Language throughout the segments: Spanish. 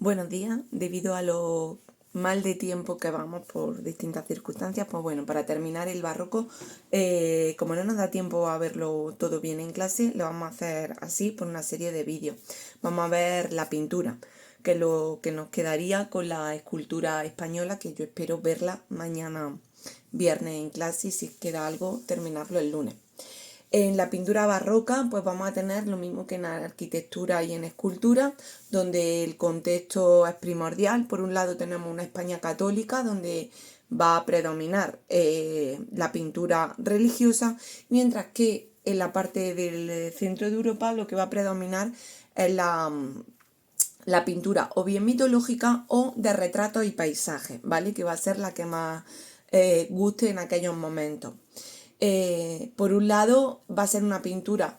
Buenos días. Debido a lo mal de tiempo que vamos por distintas circunstancias, pues bueno, para terminar el barroco, como no nos da tiempo a verlo todo bien en clase, lo vamos a hacer así por una serie de vídeos. Vamos a ver la pintura, que es lo que nos quedaría con la escultura española, que yo espero verla mañana viernes en clase y si queda algo, terminarlo el lunes. En la pintura barroca, pues vamos a tener lo mismo que en arquitectura y en escultura, donde el contexto es primordial. Por un lado tenemos una España católica, donde va a predominar la pintura religiosa, mientras que en la parte del centro de Europa lo que va a predominar es la pintura o bien mitológica o de retratos y paisajes, ¿vale? Que va a ser la que más guste en aquellos momentos. Por un lado va a ser una pintura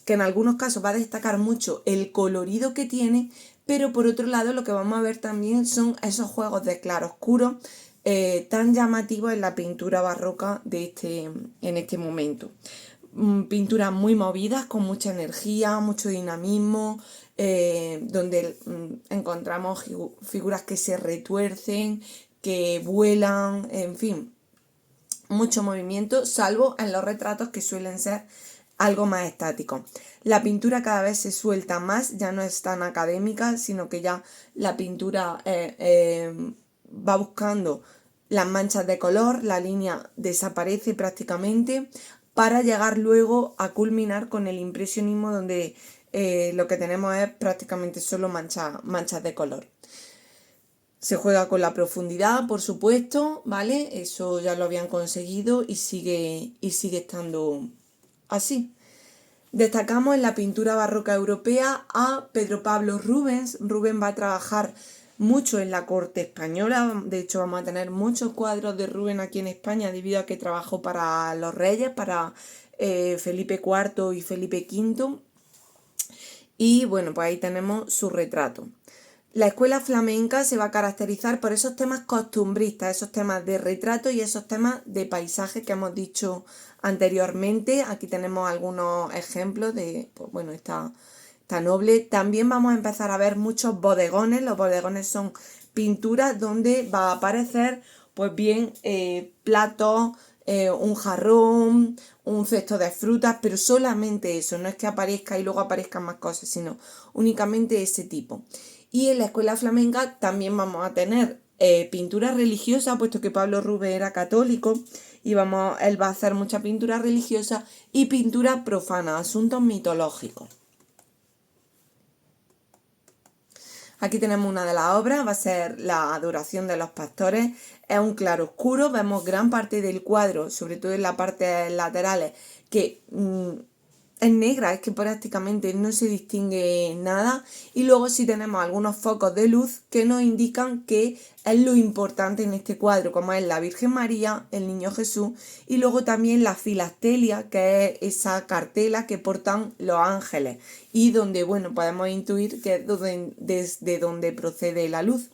que en algunos casos va a destacar mucho el colorido que tiene, pero por otro lado lo que vamos a ver también son esos juegos de claroscuro tan llamativos en la pintura barroca en este momento. Pinturas muy movidas, con mucha energía, mucho dinamismo, donde encontramos figuras que se retuercen, que vuelan, en fin, mucho movimiento, salvo en los retratos que suelen ser algo más estáticos. La pintura cada vez se suelta más, ya no es tan académica, sino que ya la pintura va buscando las manchas de color, la línea desaparece prácticamente para llegar luego a culminar con el impresionismo donde lo que tenemos es prácticamente solo manchas de color. Se juega con la profundidad, por supuesto, ¿vale? Eso ya lo habían conseguido y sigue estando así. Destacamos en la pintura barroca europea a Pedro Pablo Rubens. Rubens va a trabajar mucho en la corte española. De hecho, vamos a tener muchos cuadros de Rubens aquí en España debido a que trabajó para los reyes, para Felipe IV y Felipe V. Y bueno, pues ahí tenemos su retrato. La escuela flamenca se va a caracterizar por esos temas costumbristas, esos temas de retrato y esos temas de paisaje que hemos dicho anteriormente. Aquí tenemos algunos ejemplos de, pues bueno, esta noble. También vamos a empezar a ver muchos bodegones. Los bodegones son pinturas donde va a aparecer, pues bien, platos, un jarrón, un cesto de frutas, pero solamente eso. No es que aparezca y luego aparezcan más cosas, sino únicamente ese tipo. Y en la escuela flamenca también vamos a tener pintura religiosa, puesto que Pablo Rubens era católico, y él va a hacer mucha pintura religiosa y pintura profana, asuntos mitológicos. Aquí tenemos una de las obras, va a ser la adoración de los pastores. Es un claroscuro, vemos gran parte del cuadro, sobre todo en la parte laterales, que es negra, es que prácticamente no se distingue nada. Y luego sí tenemos algunos focos de luz que nos indican que es lo importante en este cuadro, como es la Virgen María, el Niño Jesús, y luego también la filastelia, que es esa cartela que portan los ángeles, y donde, bueno, podemos intuir que es desde donde procede la luz.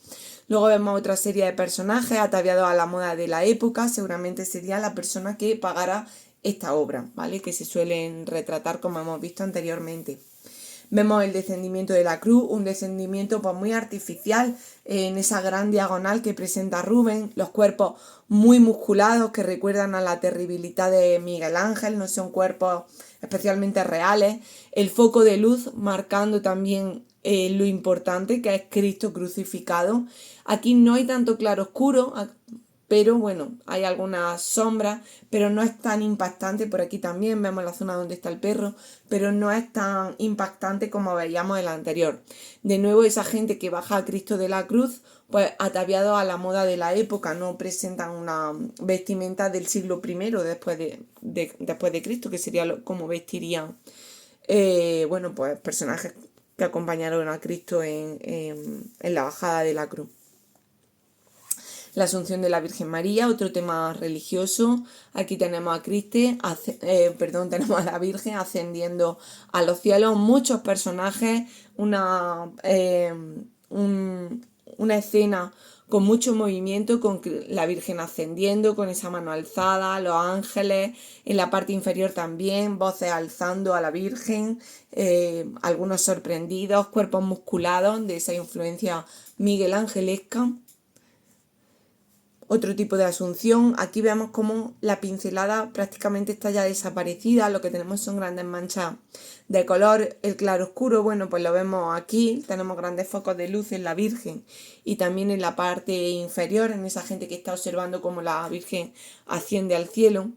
Luego vemos otra serie de personajes ataviados a la moda de la época, seguramente sería la persona que pagara esta obra, ¿vale? Que se suelen retratar como hemos visto anteriormente. Vemos el descendimiento de la cruz, un descendimiento pues muy artificial en esa gran diagonal que presenta Rubens, los cuerpos muy musculados que recuerdan a la terribilidad de Miguel Ángel, no son cuerpos especialmente reales, el foco de luz marcando también lo importante que es Cristo crucificado. Aquí no hay tanto claroscuro, pero bueno, hay algunas sombras, pero no es tan impactante. Por aquí también vemos la zona donde está el perro, pero no es tan impactante como veíamos en la anterior. De nuevo, esa gente que baja a Cristo de la cruz, pues ataviado a la moda de la época, no presentan una vestimenta del siglo I después de Cristo, que sería como vestirían bueno, pues personajes que acompañaron a Cristo en la bajada de la cruz. La Asunción de la Virgen María, otro tema religioso. Aquí tenemos a tenemos a la Virgen ascendiendo a los cielos. Muchos personajes, una escena con mucho movimiento, con la Virgen ascendiendo, con esa mano alzada, los ángeles, en la parte inferior también, voces alzando a la Virgen, algunos sorprendidos, cuerpos musculados de esa influencia miguelangelesca. Otro tipo de asunción, aquí vemos como la pincelada prácticamente está ya desaparecida, lo que tenemos son grandes manchas de color, el claroscuro, bueno, pues lo vemos aquí, tenemos grandes focos de luz en la Virgen y también en la parte inferior, en esa gente que está observando cómo la Virgen asciende al cielo.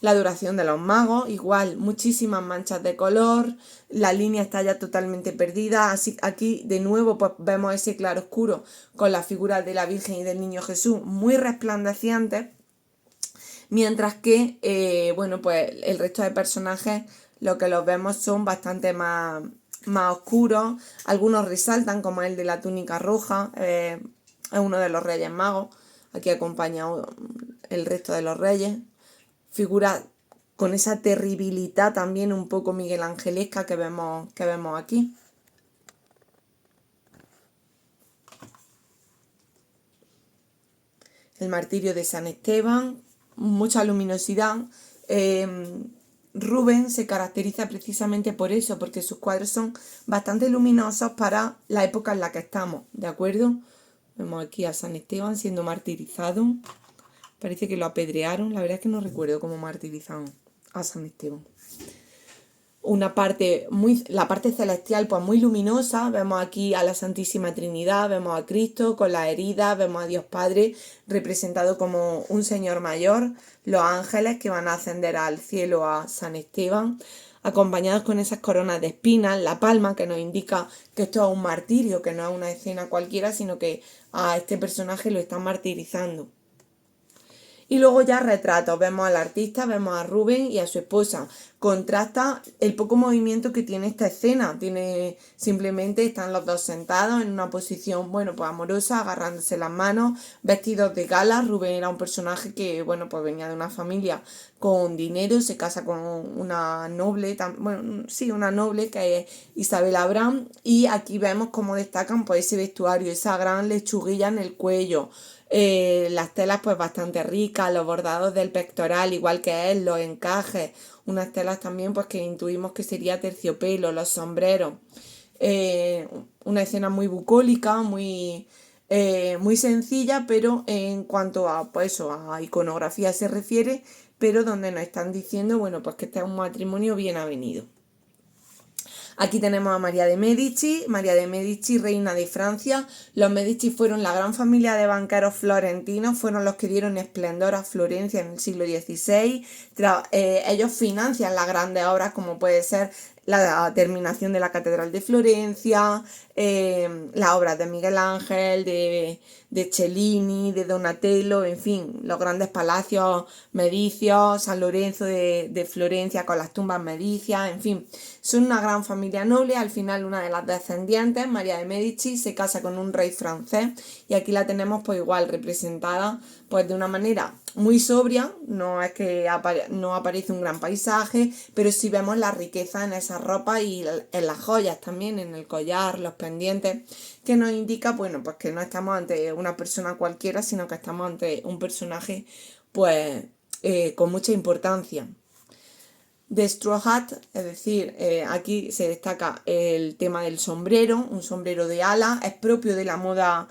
La adoración de los magos, igual, muchísimas manchas de color, la línea está ya totalmente perdida, así aquí de nuevo pues vemos ese claroscuro con las figuras de la Virgen y del Niño Jesús muy resplandecientes, mientras que, bueno, pues el resto de personajes lo que los vemos son bastante más oscuros, algunos resaltan como el de la túnica roja, es uno de los Reyes Magos, aquí acompaña el resto de los reyes. Figura con esa terribilidad también un poco miguelangelesca que vemos aquí. El martirio de San Esteban, mucha luminosidad. Rubens se caracteriza precisamente por eso, porque sus cuadros son bastante luminosos para la época en la que estamos, ¿de acuerdo? Vemos aquí a San Esteban siendo martirizado. Parece que lo apedrearon, la verdad es que no recuerdo cómo martirizaron a San Esteban. La parte celestial pues muy luminosa, vemos aquí a la Santísima Trinidad, vemos a Cristo con las heridas, vemos a Dios Padre representado como un Señor mayor, los ángeles que van a ascender al cielo a San Esteban, acompañados con esas coronas de espinas, la palma que nos indica que esto es un martirio, que no es una escena cualquiera, sino que a este personaje lo están martirizando. Y luego ya retratos, vemos al artista, vemos a Rubén y a su esposa. Contrasta el poco movimiento que tiene esta escena. Simplemente están los dos sentados en una posición, bueno, pues amorosa, agarrándose las manos, vestidos de gala. Rubén era un personaje que, bueno, pues venía de una familia con dinero, se casa con una noble, una noble que es Isabel Abraham. Y aquí vemos cómo destacan pues ese vestuario, esa gran lechuguilla en el cuello. Las telas pues bastante ricas, los bordados del pectoral, igual que él, los encajes, unas telas también pues que intuimos que sería terciopelo, los sombreros, una escena muy bucólica, muy sencilla, pero en cuanto a pues eso, a iconografía se refiere, pero donde nos están diciendo, bueno, pues que este es un matrimonio bien avenido. Aquí tenemos a María de Medici, reina de Francia. Los Medici fueron la gran familia de banqueros florentinos, fueron los que dieron esplendor a Florencia en el siglo XVI. Ellos financian las grandes obras como puede ser la terminación de la Catedral de Florencia, las obras de Miguel Ángel, de Cellini, de Donatello, en fin, los grandes palacios medicios, San Lorenzo de Florencia con las tumbas medicias, en fin, son una gran familia noble. Al final una de las descendientes, María de Medici, se casa con un rey francés y aquí la tenemos pues igual representada pues de una manera muy sobria, no es que no aparece un gran paisaje, pero sí vemos la riqueza en esa ropa y en las joyas también, en el collar, los pendientes, que nos indica, bueno, pues que no estamos ante una persona cualquiera, sino que estamos ante un personaje pues con mucha importancia. De straw hat, es decir, aquí se destaca el tema del sombrero, un sombrero de ala, es propio de la moda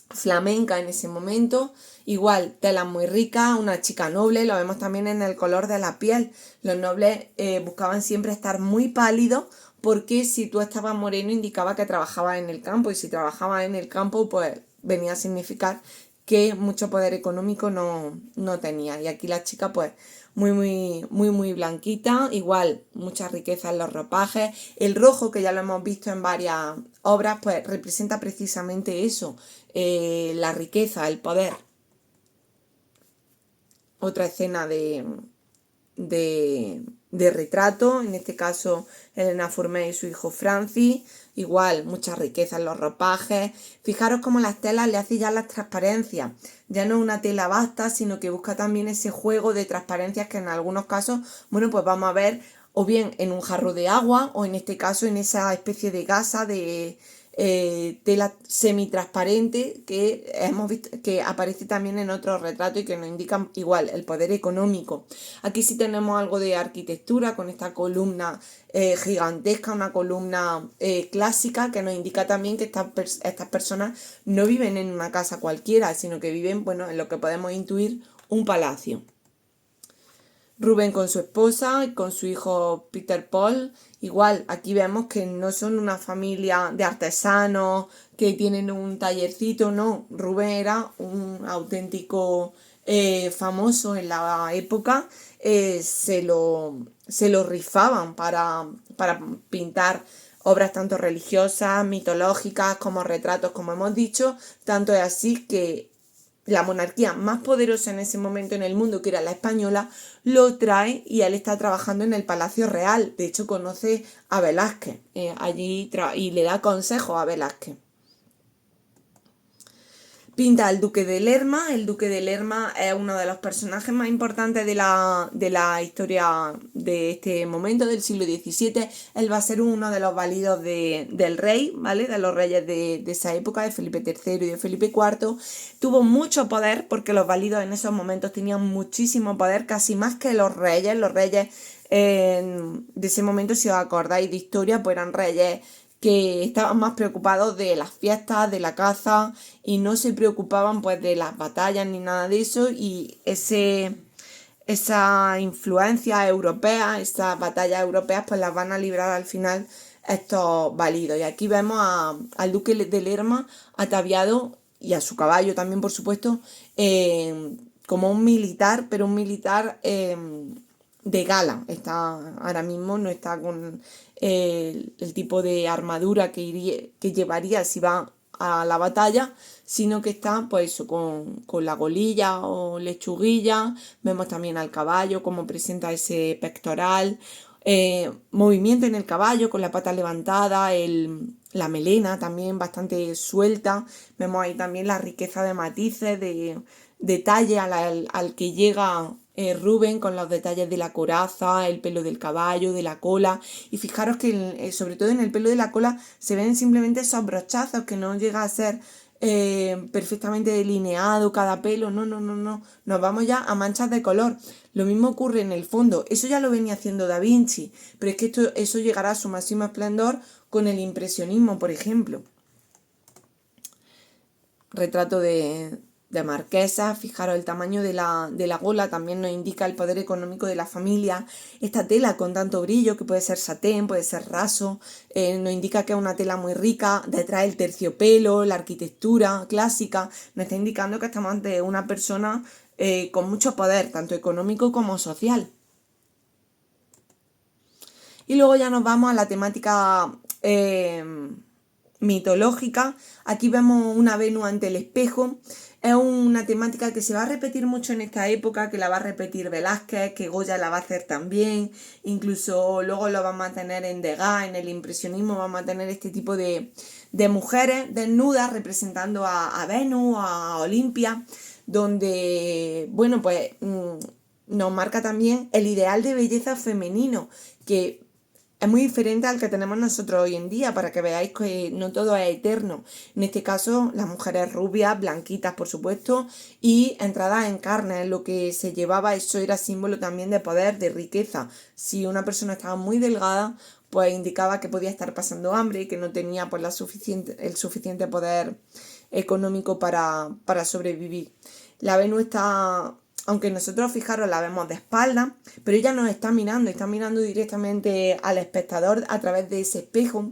flamenca en ese momento. Igual, tela muy rica, una chica noble, lo vemos también en el color de la piel. Los nobles buscaban siempre estar muy pálidos porque si tú estabas moreno indicaba que trabajabas en el campo y si trabajabas en el campo pues venía a significar que mucho poder económico no tenía. Y aquí la chica pues muy blanquita, igual mucha riqueza en los ropajes. El rojo, que ya lo hemos visto en varias obras, pues representa precisamente eso, la riqueza, el poder. Otra escena de retrato, en este caso Elena Fourmé y su hijo Francis, igual mucha riqueza en los ropajes. Fijaros cómo las telas le hacen ya las transparencias, ya no es una tela basta, sino que busca también ese juego de transparencias que en algunos casos, bueno, pues vamos a ver o bien en un jarro de agua o en este caso en esa especie de gasa tela semitransparente que hemos visto que aparece también en otros retratos y que nos indican igual el poder económico. Aquí sí tenemos algo de arquitectura con esta columna gigantesca, una columna clásica que nos indica también que estas personas no viven en una casa cualquiera, sino que viven, bueno, en lo que podemos intuir un palacio. Rubén con su esposa y con su hijo Peter Paul. Igual, aquí vemos que no son una familia de artesanos que tienen un tallercito, no. Rubén era un auténtico famoso en la época. Se lo rifaban para pintar obras tanto religiosas, mitológicas, como retratos, como hemos dicho. Tanto es así que la monarquía más poderosa en ese momento en el mundo, que era la española, lo trae y él está trabajando en el Palacio Real. De hecho, conoce a Velázquez allí y le da consejos a Velázquez. Pinta al Duque de Lerma. El Duque de Lerma es uno de los personajes más importantes de la historia de este momento, del siglo XVII. Él va a ser uno de los válidos del rey, ¿vale? De los reyes de esa época, de Felipe III y de Felipe IV. Tuvo mucho poder porque los válidos en esos momentos tenían muchísimo poder, casi más que los reyes. Los reyes de ese momento, si os acordáis de historia, pues eran reyes que estaban más preocupados de las fiestas, de la caza, y no se preocupaban pues de las batallas ni nada de eso, y esa influencia europea, esas batallas europeas, pues las van a librar al final estos válidos. Y aquí vemos al duque de Lerma ataviado, y a su caballo también, por supuesto, como un militar, pero un militar de gala. Ahora mismo no está con el tipo de armadura que llevaría si va a la batalla, sino que está pues eso, con la golilla o lechuguilla. Vemos también al caballo cómo presenta ese pectoral, movimiento en el caballo con la pata levantada, la melena también bastante suelta. Vemos ahí también la riqueza de matices, de detalle al que llega Rubén, con los detalles de la coraza, el pelo del caballo, de la cola. Y fijaros que sobre todo en el pelo de la cola se ven simplemente esos brochazos, que no llega a ser perfectamente delineado cada pelo. No, nos vamos ya a manchas de color. Lo mismo ocurre en el fondo. Eso ya lo venía haciendo Da Vinci, pero es que eso llegará a su máximo esplendor con el impresionismo, por ejemplo. Retrato de marquesa. Fijaros, el tamaño de la gola también nos indica el poder económico de la familia. Esta tela con tanto brillo, que puede ser satén, puede ser raso, nos indica que es una tela muy rica. Detrás el terciopelo, la arquitectura clásica, nos está indicando que estamos ante una persona con mucho poder, tanto económico como social. Y luego ya nos vamos a la temática mitológica. Aquí vemos una Venus ante el espejo. Es una temática que se va a repetir mucho en esta época, que la va a repetir Velázquez, que Goya la va a hacer también. Incluso luego lo vamos a tener en Degas, en el impresionismo vamos a tener este tipo de mujeres desnudas representando a Venus, a Olimpia, donde, bueno, pues nos marca también el ideal de belleza femenino, que es muy diferente al que tenemos nosotros hoy en día, para que veáis que no todo es eterno. En este caso, las mujeres rubias, blanquitas, por supuesto, y entradas en carne. Lo que se llevaba, eso era símbolo también de poder, de riqueza. Si una persona estaba muy delgada, pues indicaba que podía estar pasando hambre y que no tenía pues el suficiente poder económico para sobrevivir. La Venus está, aunque nosotros, fijaros, la vemos de espalda, pero ella nos está mirando directamente al espectador a través de ese espejo.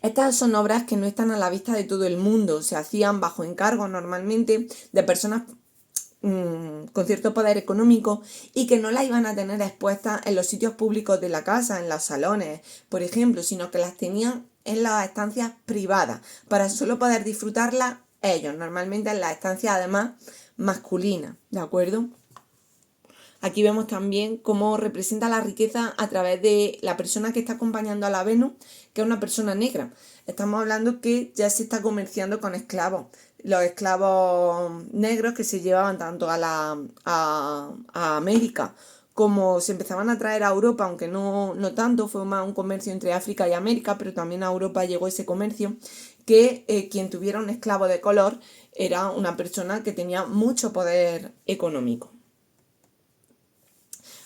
Estas son obras que no están a la vista de todo el mundo, se hacían bajo encargo normalmente de personas con cierto poder económico, y que no las iban a tener expuestas en los sitios públicos de la casa, en los salones, por ejemplo, sino que las tenían en las estancias privadas, para solo poder disfrutarlas ellos, normalmente en las estancias además masculina, ¿de acuerdo? Aquí vemos también cómo representa la riqueza a través de la persona que está acompañando a la Venus, que es una persona negra. Estamos hablando que ya se está comerciando con esclavos. Los esclavos negros que se llevaban tanto a América como se empezaban a traer a Europa, aunque no tanto, fue más un comercio entre África y América, pero también a Europa llegó ese comercio, que quien tuviera un esclavo de color era una persona que tenía mucho poder económico.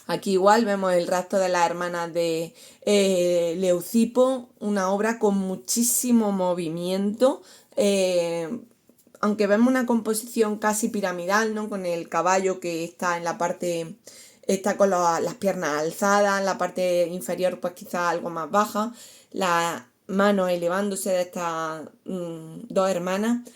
Aquí igual vemos el rapto de las hermanas de Leucipo, una obra con muchísimo movimiento, aunque vemos una composición casi piramidal, ¿no? Con el caballo que está en la parte, está con las piernas alzadas, en la parte inferior pues quizá algo más baja, las manos elevándose de estas dos hermanas,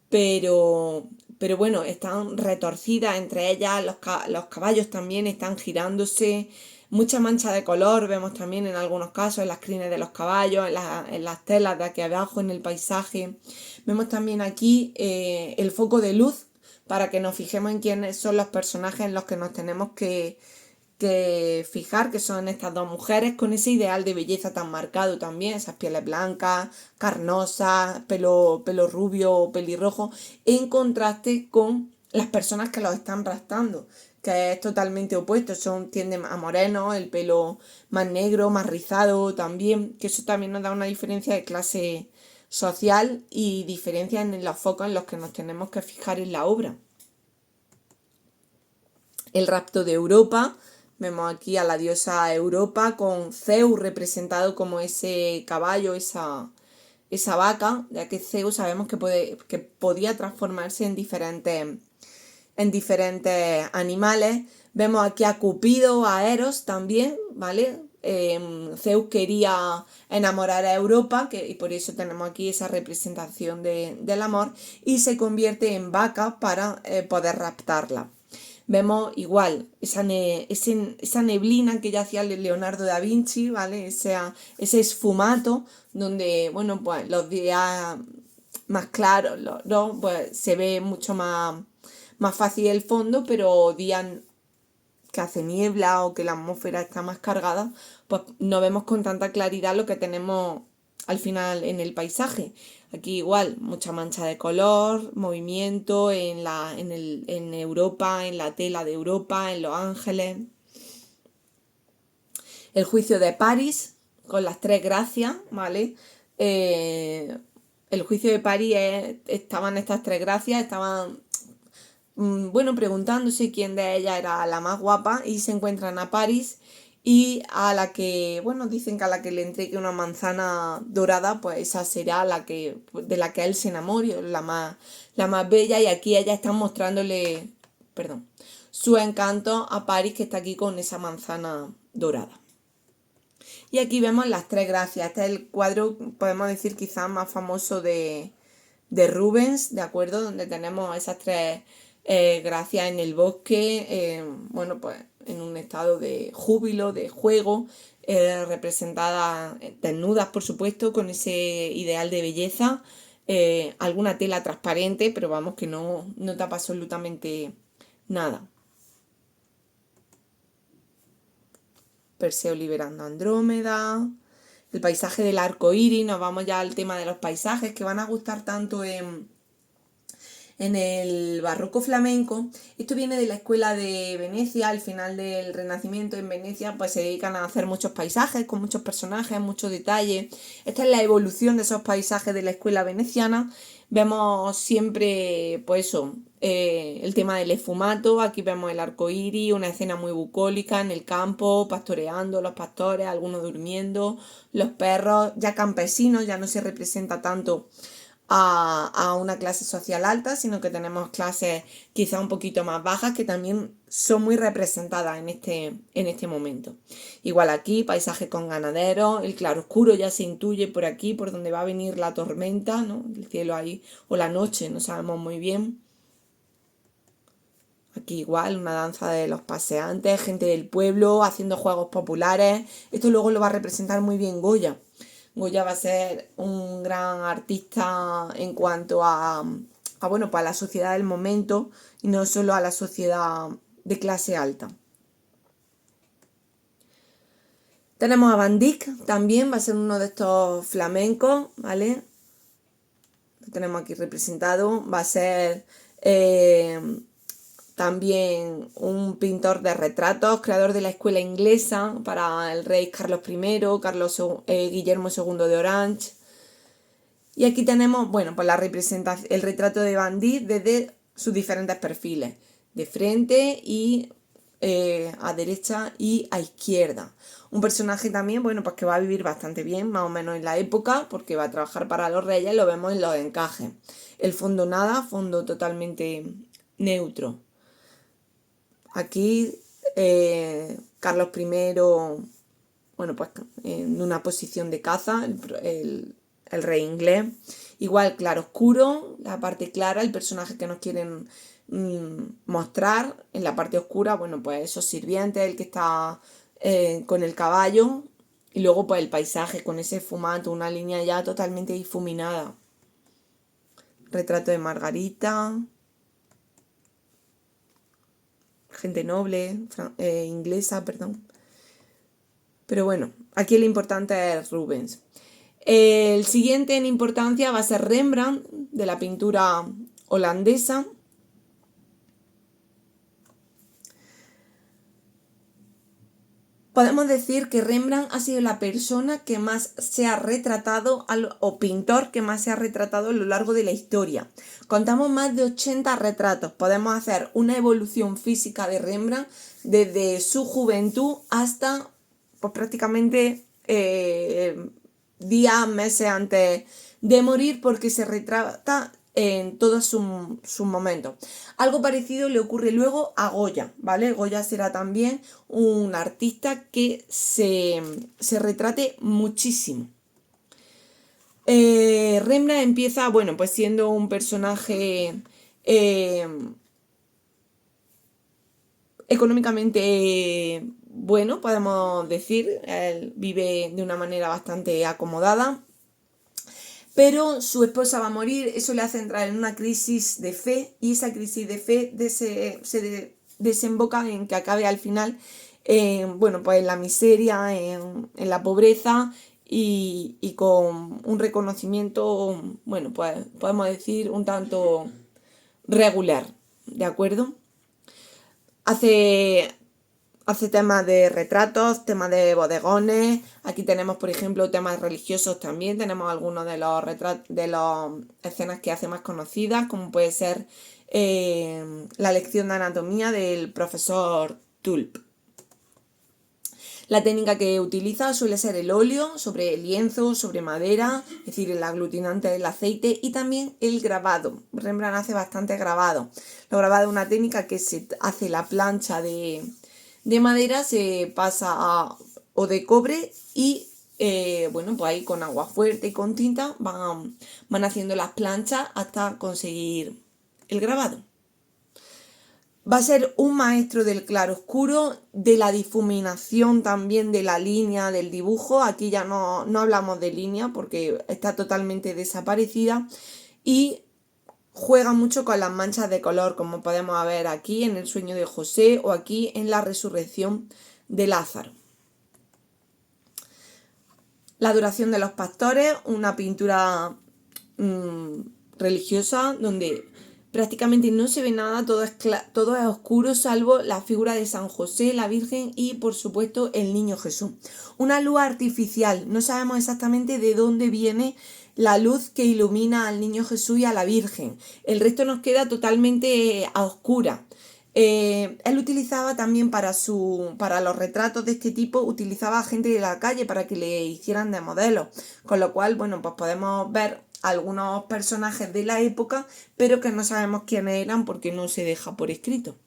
pero, pero bueno, están retorcidas entre ellas, los caballos también están girándose, mucha mancha de color vemos también en algunos casos en las crines de los caballos, en las telas de aquí abajo, en el paisaje. Vemos también aquí el foco de luz para que nos fijemos en quiénes son los personajes en los que nos tenemos que fijar, que son estas dos mujeres con ese ideal de belleza tan marcado también, esas pieles blancas, carnosas, pelo rubio, pelirrojo, en contraste con las personas que los están raptando, que es totalmente opuesto, tienden a morenos, el pelo más negro, más rizado también, que eso también nos da una diferencia de clase social y diferencia en los focos en los que nos tenemos que fijar en la obra. El rapto de Europa. Vemos aquí a la diosa Europa con Zeus representado como ese caballo, esa vaca, ya que Zeus sabemos que podía transformarse en diferentes animales. Vemos aquí a Cupido, a Eros también, ¿vale? Zeus quería enamorar a Europa, y por eso tenemos aquí esa representación del amor, y se convierte en vaca para poder raptarla. Vemos igual esa neblina que ya hacía Leonardo da Vinci, ¿vale? Ese esfumato donde, bueno, pues los días más claros, pues se ve mucho más fácil el fondo, pero días que hace niebla o que la atmósfera está más cargada, pues no vemos con tanta claridad lo que tenemos al final en el paisaje. Aquí igual, mucha mancha de color, movimiento en Europa, en la tela de Europa, en Los Ángeles. El juicio de París, con las tres gracias, ¿vale? El juicio de París estaban estas tres gracias, estaban bueno, preguntándose quién de ellas era la más guapa, y se encuentran a París y a la que, bueno, dicen que a la que le entregue una manzana dorada, pues esa será de la que él se enamore, la más bella, y aquí ellas están mostrándole, perdón, su encanto a París, que está aquí con esa manzana dorada. Y aquí vemos las tres gracias. Este es el cuadro, podemos decir, quizás más famoso de Rubens, ¿de acuerdo? Donde tenemos esas tres gracias en el bosque, bueno, pues en un estado de júbilo, de juego, representadas desnudas, por supuesto, con ese ideal de belleza, alguna tela transparente, pero vamos, que no tapa absolutamente nada. Perseo liberando a Andrómeda, el paisaje del arco iris, nos vamos ya al tema de los paisajes que van a gustar tanto en el barroco flamenco. Esto viene de la escuela de Venecia. Al final del Renacimiento en Venecia pues se dedican a hacer muchos paisajes con muchos personajes, muchos detalles. Esta es la evolución de esos paisajes de la escuela veneciana. Vemos siempre pues eso, el tema del esfumato. Aquí vemos el arco iris, una escena muy bucólica en el campo, pastoreando los pastores, algunos durmiendo, los perros ya campesinos, ya no se representa tanto a una clase social alta, sino que tenemos clases quizá un poquito más bajas que también son muy representadas en este momento. Igual aquí, paisaje con ganaderos, el claroscuro ya se intuye por aquí, por donde va a venir la tormenta, ¿no? El cielo ahí, o la noche, no sabemos muy bien. Aquí igual, una danza de los paseantes, gente del pueblo haciendo juegos populares. Esto luego lo va a representar muy bien Goya. Goya va a ser un gran artista en cuanto bueno, pues a la sociedad del momento, y no solo a la sociedad de clase alta. Tenemos a Van Dyck también, va a ser uno de estos flamencos, ¿vale? Lo tenemos aquí representado, va a ser también un pintor de retratos, creador de la escuela inglesa para el rey Carlos I, Guillermo II de Orange. Y aquí tenemos, bueno, pues la representación, el retrato de Van Dyck desde sus diferentes perfiles, de frente y a derecha y a izquierda. Un personaje también, bueno, pues que va a vivir bastante bien, más o menos en la época, porque va a trabajar para los reyes, lo vemos en los encajes. El fondo nada, fondo totalmente neutro. Aquí Carlos I, bueno, pues en una posición de caza, el rey inglés. Igual claro oscuro, la parte clara, el personaje que nos quieren mostrar. En la parte oscura, bueno, pues esos sirvientes, el que está con el caballo. Y luego pues el paisaje con ese fumato, una línea ya totalmente difuminada. Retrato de Margarita. Gente noble, inglesa, perdón. Pero bueno, aquí lo importante es Rubens. El siguiente en importancia va a ser Rembrandt, de la pintura holandesa. Podemos decir que Rembrandt ha sido la persona que más se ha retratado, o pintor que más se ha retratado a lo largo de la historia. Contamos más de 80 retratos. Podemos hacer una evolución física de Rembrandt desde su juventud hasta pues, prácticamente días, meses antes de morir, porque se retrata en todos sus momentos. Algo parecido le ocurre luego a Goya, ¿vale? Goya será también un artista que se retrate muchísimo. Rembrandt empieza, bueno, pues siendo un personaje económicamente bueno, podemos decir. Él vive de una manera bastante acomodada. Pero su esposa va a morir, eso le hace entrar en una crisis de fe, y esa crisis de fe se desemboca en que acabe al final bueno, pues en la miseria, en la pobreza y con un reconocimiento, bueno, pues podemos decir un tanto regular, ¿de acuerdo? Hace temas de retratos, temas de bodegones. Aquí tenemos, por ejemplo, temas religiosos también. Tenemos algunos de los escenas que hace más conocidas, como puede ser la lección de anatomía del profesor Tulp. La técnica que utiliza suele ser el óleo sobre lienzo, sobre madera, es decir, el aglutinante del aceite, y también el grabado. Rembrandt hace bastante grabado. Lo grabado es una técnica que se hace la plancha de madera, se pasa o de cobre, y bueno, pues ahí con agua fuerte y con tinta van haciendo las planchas hasta conseguir el grabado. Va a ser un maestro del claroscuro, de la difuminación también, de la línea, del dibujo. Aquí ya no hablamos de línea porque está totalmente desaparecida, y juega mucho con las manchas de color, como podemos ver aquí en El sueño de José o aquí en La resurrección de Lázaro. La adoración de los pastores, una pintura religiosa donde prácticamente no se ve nada, todo es oscuro, salvo la figura de San José, la Virgen y, por supuesto, el niño Jesús. Una luz artificial, no sabemos exactamente de dónde viene la luz que ilumina al niño Jesús y a la Virgen. El resto nos queda totalmente a oscura. Él utilizaba también para los retratos de este tipo, utilizaba a gente de la calle para que le hicieran de modelo, con lo cual, bueno, pues podemos ver algunos personajes de la época, pero que no sabemos quiénes eran porque no se deja por escrito.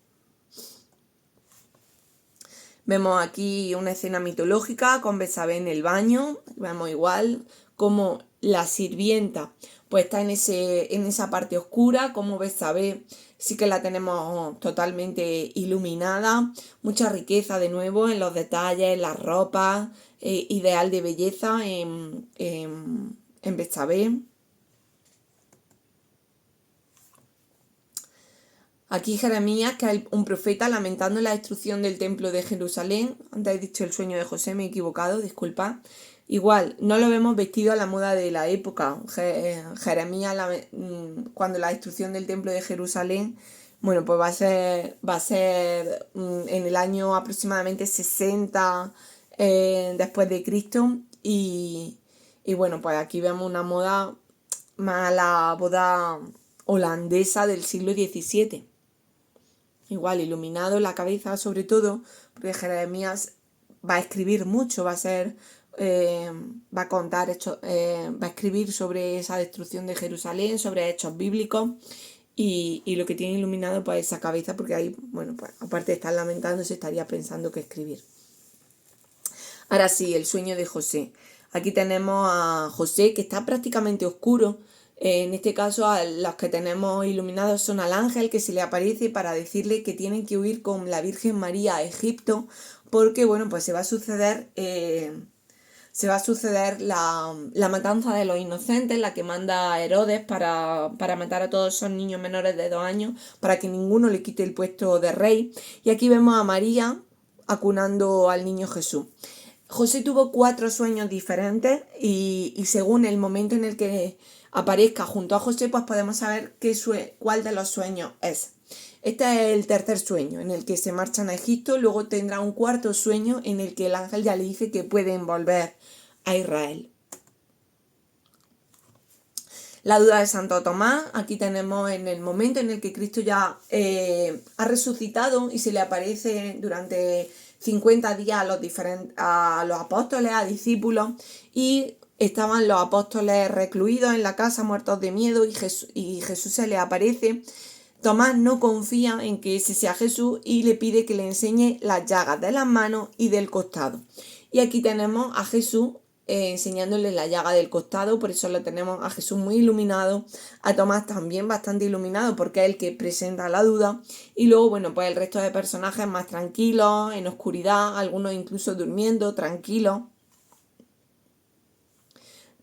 Vemos aquí una escena mitológica con Betsabé en el baño. Vemos igual como la sirvienta pues está en esa parte oscura, como Betsabé sí que la tenemos totalmente iluminada. Mucha riqueza de nuevo en los detalles, en las ropas, ideal de belleza en Betsabé. Aquí Jeremías, que es un profeta, lamentando la destrucción del templo de Jerusalén. Antes he dicho El sueño de José, me he equivocado, disculpad. Igual, no lo vemos vestido a la moda de la época. Jeremías, cuando la destrucción del templo de Jerusalén, Bueno, pues va a ser en el año aproximadamente 60 después de Cristo y bueno, pues aquí vemos una moda más a la boda holandesa del siglo XVII. Igual, iluminado en la cabeza sobre todo, porque Jeremías va a escribir mucho, va a contar, va a escribir sobre esa destrucción de Jerusalén, sobre hechos bíblicos y lo que tiene iluminado pues esa cabeza, porque ahí, bueno, pues aparte de estar lamentándose, estaría pensando que escribir. Ahora sí, el sueño de José. Aquí tenemos a José que está prácticamente oscuro. En este caso, a los que tenemos iluminados son al ángel que se le aparece para decirle que tienen que huir con la Virgen María a Egipto, porque bueno, pues se va a suceder la matanza de los inocentes, la que manda Herodes para matar a todos esos niños menores de 2 años, para que ninguno le quite el puesto de rey. Y aquí vemos a María acunando al niño Jesús. José tuvo 4 sueños diferentes y según el momento en el que aparezca junto a José, pues podemos saber cuál de los sueños es. Este es el tercer sueño en el que se marchan a Egipto, luego tendrá un cuarto sueño en el que el ángel ya le dice que pueden volver a Israel. La duda de Santo Tomás, aquí tenemos en el momento en el que Cristo ya ha resucitado y se le aparece durante 50 días a los apóstoles, a discípulos, y estaban los apóstoles recluidos en la casa, muertos de miedo, y Jesús se le aparece. Tomás no confía en que ese sea Jesús y le pide que le enseñe las llagas de las manos y del costado. Y aquí tenemos a Jesús enseñándole la llaga del costado, por eso lo tenemos a Jesús muy iluminado, a Tomás también bastante iluminado porque es el que presenta la duda, y luego bueno, pues el resto de personajes más tranquilos, en oscuridad, algunos incluso durmiendo, tranquilos.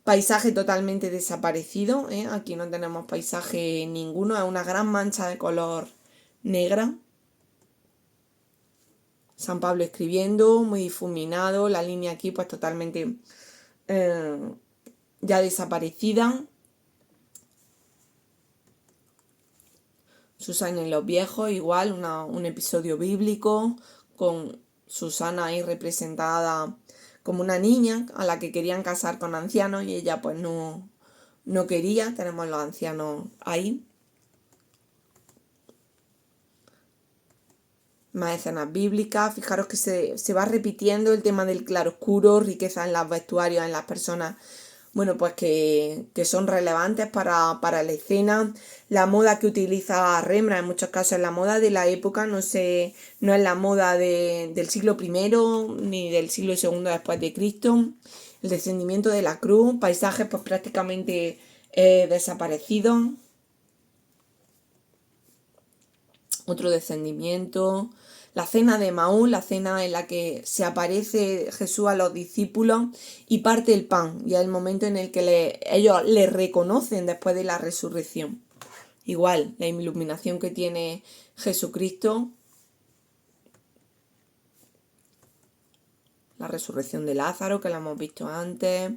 Paisaje totalmente desaparecido, aquí no tenemos paisaje ninguno, es una gran mancha de color negra. San Pablo escribiendo, muy difuminado, la línea aquí pues totalmente ya desaparecida. Susana y los viejos, igual, un episodio bíblico con Susana ahí representada como una niña a la que querían casar con ancianos y ella pues no quería. Tenemos los ancianos ahí. Más escenas bíblicas. Fijaros que se va repitiendo el tema del claroscuro, riqueza en los vestuarios, en las personas, bueno, pues que son relevantes para la escena. La moda que utiliza Rembrandt en muchos casos es la moda de la época, no es la moda del siglo I ni del siglo II después de Cristo. El descendimiento de la cruz, paisajes pues prácticamente desaparecidos. Otro descendimiento. La cena de Maús, la cena en la que se aparece Jesús a los discípulos y parte el pan, y es el momento en el que ellos le reconocen después de la resurrección. Igual, la iluminación que tiene Jesucristo, la resurrección de Lázaro, que la hemos visto antes,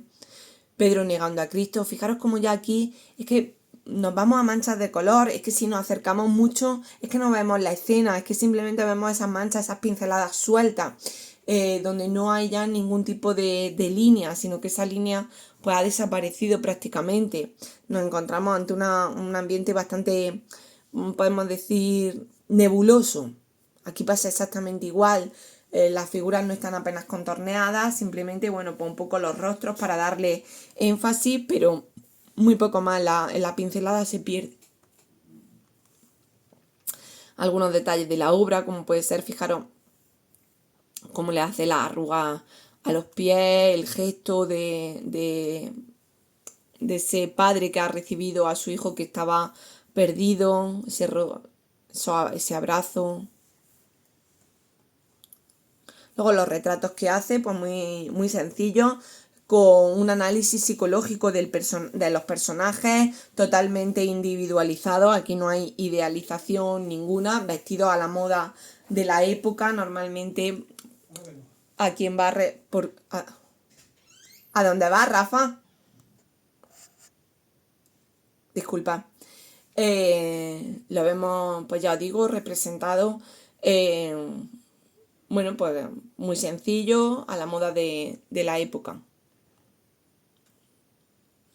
Pedro negando a Cristo. Fijaros como ya aquí es que nos vamos a manchas de color, es que si nos acercamos mucho es que no vemos la escena, es que simplemente vemos esas manchas, esas pinceladas sueltas, donde no hay ya ningún tipo de línea, sino que esa línea pues ha desaparecido prácticamente. Nos encontramos ante un ambiente bastante, podemos decir, nebuloso. Aquí pasa exactamente igual. Las figuras no están apenas contorneadas, simplemente, bueno, pues un poco los rostros para darle énfasis, pero muy poco más, en la pincelada se pierde. Algunos detalles de la obra, como puede ser, fijaros, cómo le hace la arruga a los pies, el gesto de ese padre que ha recibido a su hijo que estaba perdido, ese abrazo. Luego los retratos que hace, pues muy, muy sencillos, con un análisis psicológico de los personajes totalmente individualizado. Aquí no hay idealización ninguna, vestidos a la moda de la época. Normalmente a quien va ¿A dónde va, Rafa? Disculpa. lo vemos, pues ya os digo, representado, bueno, pues muy sencillo, a la moda de la época.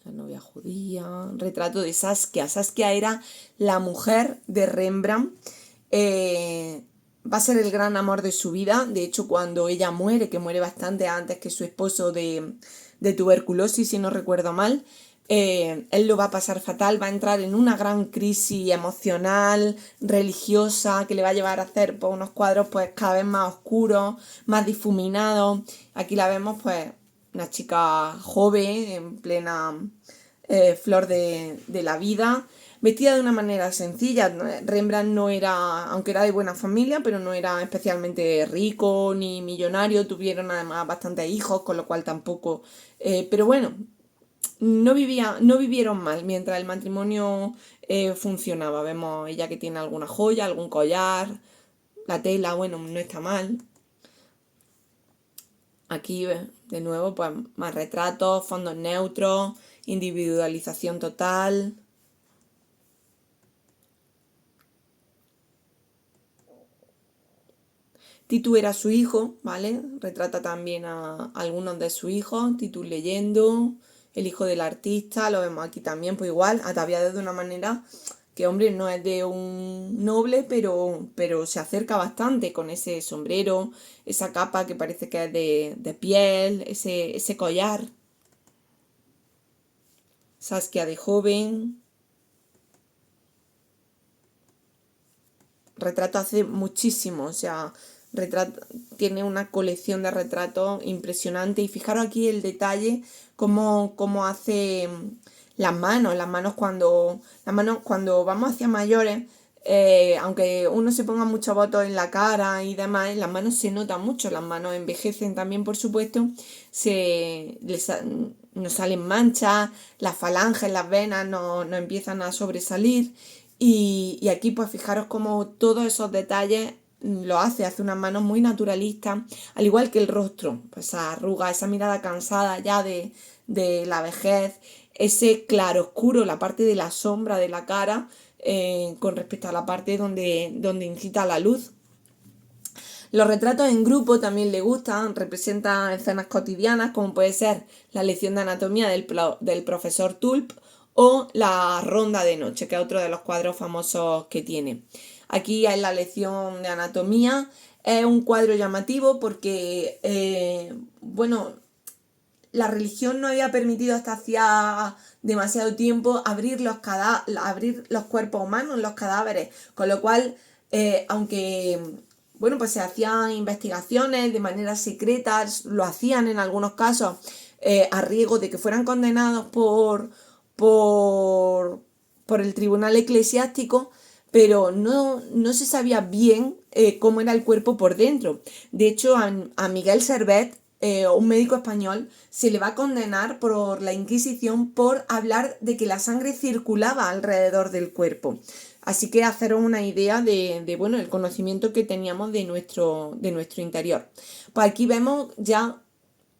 La novia judía, retrato de Saskia. Saskia era la mujer de Rembrandt. Va a ser el gran amor de su vida. De hecho, cuando ella muere, que muere bastante antes que su esposo de tuberculosis, si no recuerdo mal, él lo va a pasar fatal, va a entrar en una gran crisis emocional, religiosa, que le va a llevar a hacer pues, unos cuadros pues cada vez más oscuros, más difuminados. Aquí la vemos pues una chica joven, en plena flor de la vida, vestida de una manera sencilla. Rembrandt no era, aunque era de buena familia, pero no era especialmente rico ni millonario. Tuvieron además bastantes hijos, con lo cual tampoco... pero bueno, no vivieron mal mientras el matrimonio funcionaba. Vemos ella que tiene alguna joya, algún collar, la tela, bueno, no está mal. Aquí de nuevo pues más retratos, fondos neutros, individualización total. Titu era su hijo, ¿vale? Retrata también a algunos de sus hijos, Titu leyendo, el hijo del artista, lo vemos aquí también, pues igual, ataviado de una manera que, hombre, no es de un noble, pero se acerca bastante con ese sombrero, esa capa que parece que es de piel, ese collar. Saskia de joven. Retrato hace muchísimo, o sea, tiene una colección de retratos impresionante. Y fijaros aquí el detalle, cómo hace las manos cuando vamos hacia mayores, aunque uno se ponga mucho votos en la cara y demás, las manos se notan mucho, las manos envejecen también, por supuesto, nos salen manchas, las falanges, las venas no empiezan a sobresalir. Y aquí pues fijaros cómo todos esos detalles lo hace unas manos muy naturalistas, al igual que el rostro, pues esa arruga, esa mirada cansada ya de la vejez, ese claroscuro, la parte de la sombra de la cara, con respecto a la parte donde incita la luz. Los retratos en grupo también le gustan, representan escenas cotidianas, como puede ser la lección de anatomía del profesor Tulp o la ronda de noche, que es otro de los cuadros famosos que tiene. Aquí en la lección de anatomía es un cuadro llamativo porque, bueno, la religión no había permitido hasta hacía demasiado tiempo abrir los cuerpos humanos, los cadáveres, con lo cual, aunque bueno, pues se hacían investigaciones de manera secreta, lo hacían en algunos casos a riesgo de que fueran condenados por, por el tribunal eclesiástico, pero no se sabía bien cómo era el cuerpo por dentro. De hecho, a Miguel Servet, un médico español, se le va a condenar por la Inquisición por hablar de que la sangre circulaba alrededor del cuerpo. Así que haceros una idea de bueno, el conocimiento que teníamos de nuestro interior. Pues aquí vemos ya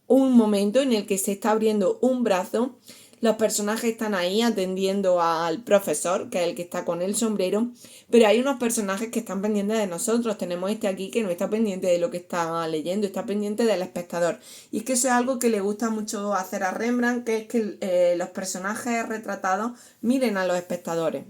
un momento en el que se está abriendo un brazo. Los personajes están ahí atendiendo al profesor, que es el que está con el sombrero, pero hay unos personajes que están pendientes de nosotros. Tenemos este aquí que no está pendiente de lo que está leyendo, está pendiente del espectador. Y es que eso es algo que le gusta mucho hacer a Rembrandt, que es que los personajes retratados miren a los espectadores.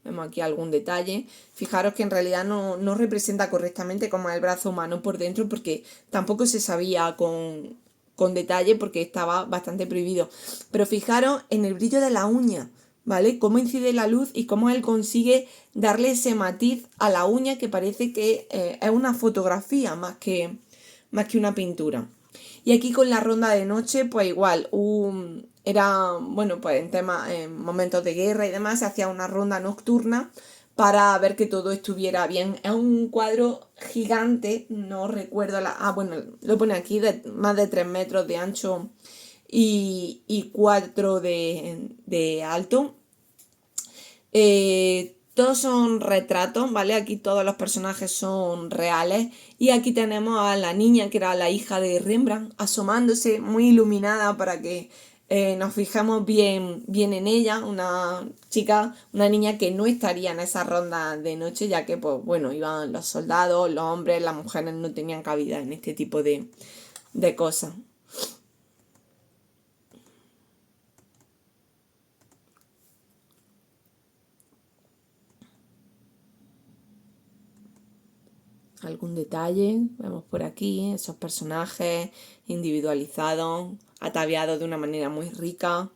Vemos aquí algún detalle. Fijaros que en realidad no representa correctamente cómo es el brazo humano por dentro, porque tampoco se sabía con detalle, porque estaba bastante prohibido. Pero fijaros en el brillo de la uña, ¿vale? Cómo incide la luz y cómo él consigue darle ese matiz a la uña que parece que es una fotografía más que una pintura. Y aquí con la ronda de noche, pues igual, era, bueno, pues en momentos de guerra y demás, se hacía una ronda nocturna para ver que todo estuviera bien. Es un cuadro gigante, no recuerdo bueno, lo pone aquí, de más de 3 metros de ancho y 4 de alto. Todos son retratos, ¿vale? Aquí todos los personajes son reales. Y aquí tenemos a la niña, que era la hija de Rembrandt, asomándose muy iluminada para que nos fijamos bien en ella, una chica, una niña que no estaría en esa ronda de noche, ya que, pues bueno, iban los soldados, los hombres, las mujeres no tenían cabida en este tipo de cosas. Algún detalle, vemos por aquí esos personajes individualizados, ataviados de una manera muy rica.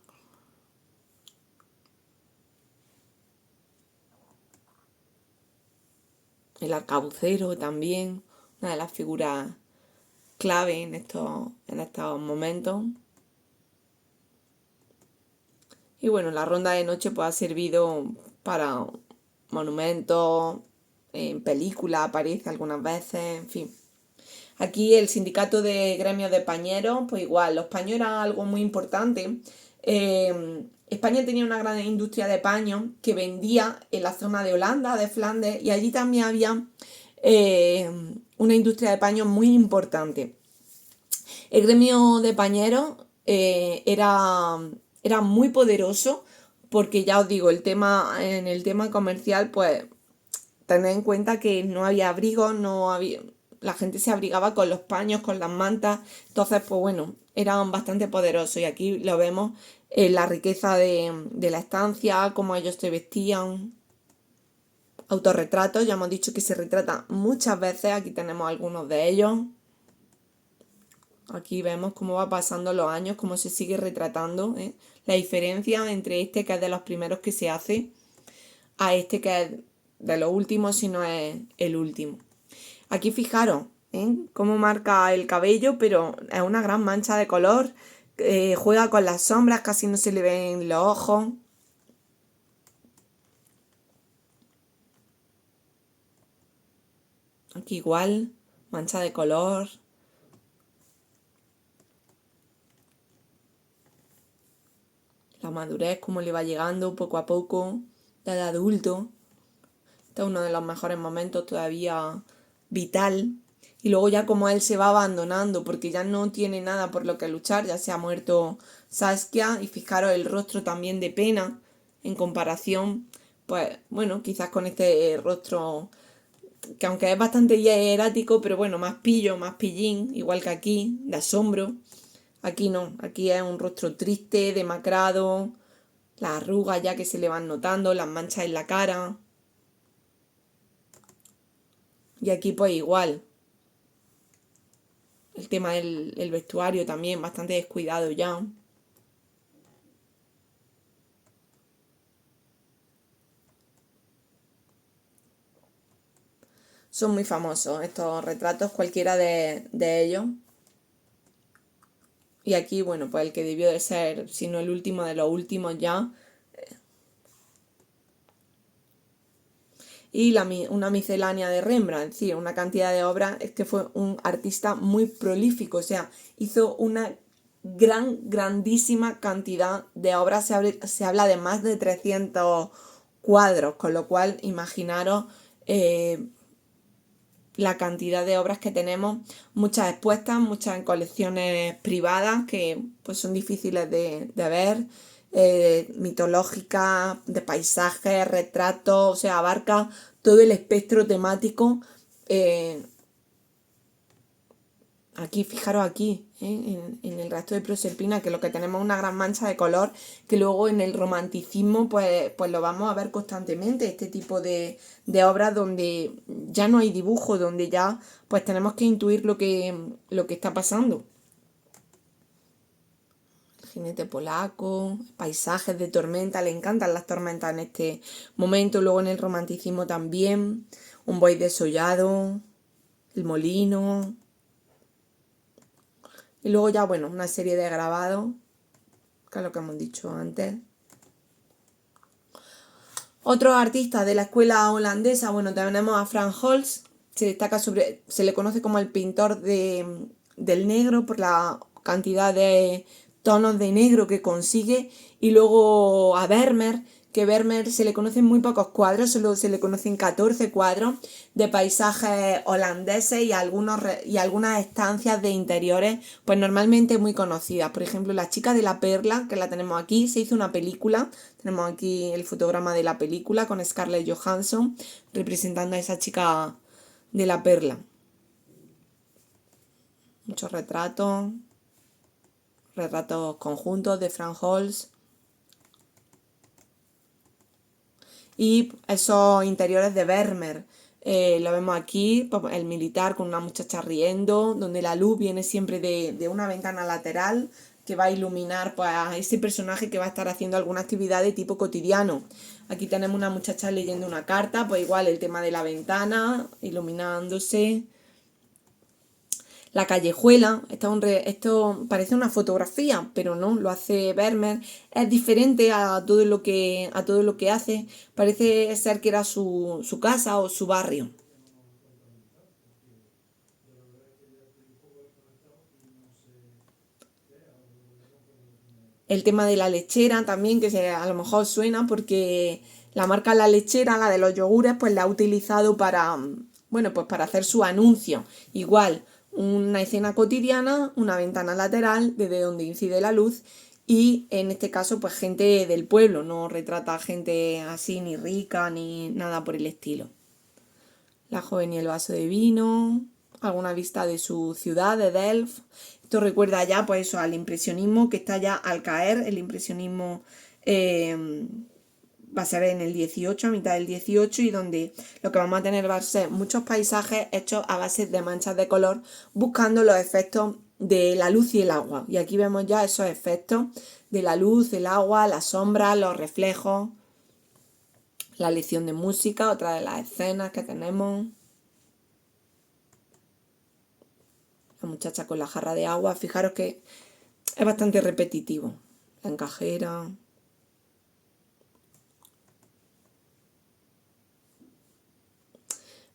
El arcabucero también, una de las figuras clave en estos momentos. Y bueno, la ronda de noche pues ha servido para monumentos, en películas aparece algunas veces, en fin. Aquí el sindicato de gremios de pañeros, pues igual, los paños eran algo muy importante. España tenía una gran industria de paños que vendía en la zona de Holanda, de Flandes, y allí también había una industria de paños muy importante. El gremio de pañeros era muy poderoso porque ya os digo, en el tema comercial, pues tened en cuenta que no había abrigos, la gente se abrigaba con los paños, con las mantas, entonces pues bueno, eran bastante poderosos y aquí lo vemos en la riqueza de la estancia, cómo ellos se vestían. Autorretratos, ya hemos dicho que se retratan muchas veces, aquí tenemos algunos de ellos. Aquí vemos cómo va pasando los años, cómo se sigue retratando, ¿eh? La diferencia entre este que es de los primeros que se hace a este que es de los últimos, si no es el último. Aquí fijaros, ¿eh? Cómo marca el cabello, pero es una gran mancha de color. Juega con las sombras, casi no se le ven los ojos. Aquí igual, mancha de color. La madurez, cómo le va llegando poco a poco, ya de adulto. Este es uno de los mejores momentos todavía vital. Y luego ya como él se va abandonando, porque ya no tiene nada por lo que luchar, ya se ha muerto Saskia, y fijaros el rostro también de pena, en comparación, pues bueno, quizás con este rostro, que aunque es bastante hierático, pero bueno, más pillo, más pillín, igual que aquí, de asombro. Aquí no, aquí es un rostro triste, demacrado, las arrugas ya que se le van notando, las manchas en la cara. Y aquí pues igual, el tema del vestuario también bastante descuidado ya. Son muy famosos estos retratos, cualquiera de ellos. Y aquí, bueno, pues el que debió de ser, si no el último de los últimos ya. Y una miscelánea de Rembrandt, sí, una cantidad de obras. Es que fue un artista muy prolífico, o sea, hizo una grandísima cantidad de obras. Se habla de más de 300 cuadros, con lo cual imaginaros la cantidad de obras que tenemos, muchas expuestas, muchas en colecciones privadas que pues son difíciles de ver, mitológicas, de paisajes, retratos, o sea, abarca todo el espectro temático. Aquí, fijaros aquí, en el rastro de Proserpina, que lo que tenemos es una gran mancha de color, que luego en el romanticismo pues lo vamos a ver constantemente, este tipo de obras donde ya no hay dibujo, donde ya pues tenemos que intuir lo que está pasando. El jinete polaco, paisajes de tormenta, le encantan las tormentas en este momento, luego en el romanticismo también, un buey desollado, el molino. Y luego ya, bueno, una serie de grabados, que es lo que hemos dicho antes. Otros artistas de la escuela holandesa, bueno, tenemos a Frans Hals, se le conoce como el pintor del negro por la cantidad de tonos de negro que consigue, y luego a Vermeer, que Vermeer se le conocen muy pocos cuadros, solo se le conocen 14 cuadros de paisajes holandeses y algunas estancias de interiores, pues normalmente muy conocidas. Por ejemplo, La chica de la perla, que la tenemos aquí, se hizo una película, tenemos aquí el fotograma de la película con Scarlett Johansson representando a esa chica de la perla. Muchos retratos conjuntos de Frank Holz. Y esos interiores de Vermeer, lo vemos aquí, pues, el militar con una muchacha riendo, donde la luz viene siempre de una ventana lateral que va a iluminar pues, a ese personaje que va a estar haciendo alguna actividad de tipo cotidiano. Aquí tenemos una muchacha leyendo una carta, pues igual el tema de la ventana, iluminándose. La callejuela, esto parece una fotografía, pero no, lo hace Vermeer. Es diferente a todo lo que hace. Parece ser que era su casa o su barrio. El tema de la lechera también, que a lo mejor suena porque la marca La Lechera, la de los yogures, pues la ha utilizado para, bueno, pues para hacer su anuncio. Igual, una escena cotidiana, una ventana lateral desde donde incide la luz y en este caso pues gente del pueblo, no retrata gente así ni rica ni nada por el estilo. La joven y el vaso de vino, alguna vista de su ciudad, de Delft. Esto recuerda ya pues eso al impresionismo que está ya al caer, el impresionismo va a ser en el 18, a mitad del 18, y donde lo que vamos a tener va a ser muchos paisajes hechos a base de manchas de color, buscando los efectos de la luz y el agua. Y aquí vemos ya esos efectos de la luz, el agua, las sombras, los reflejos, la lección de música, otra de las escenas que tenemos. La muchacha con la jarra de agua, fijaros que es bastante repetitivo. La encajera.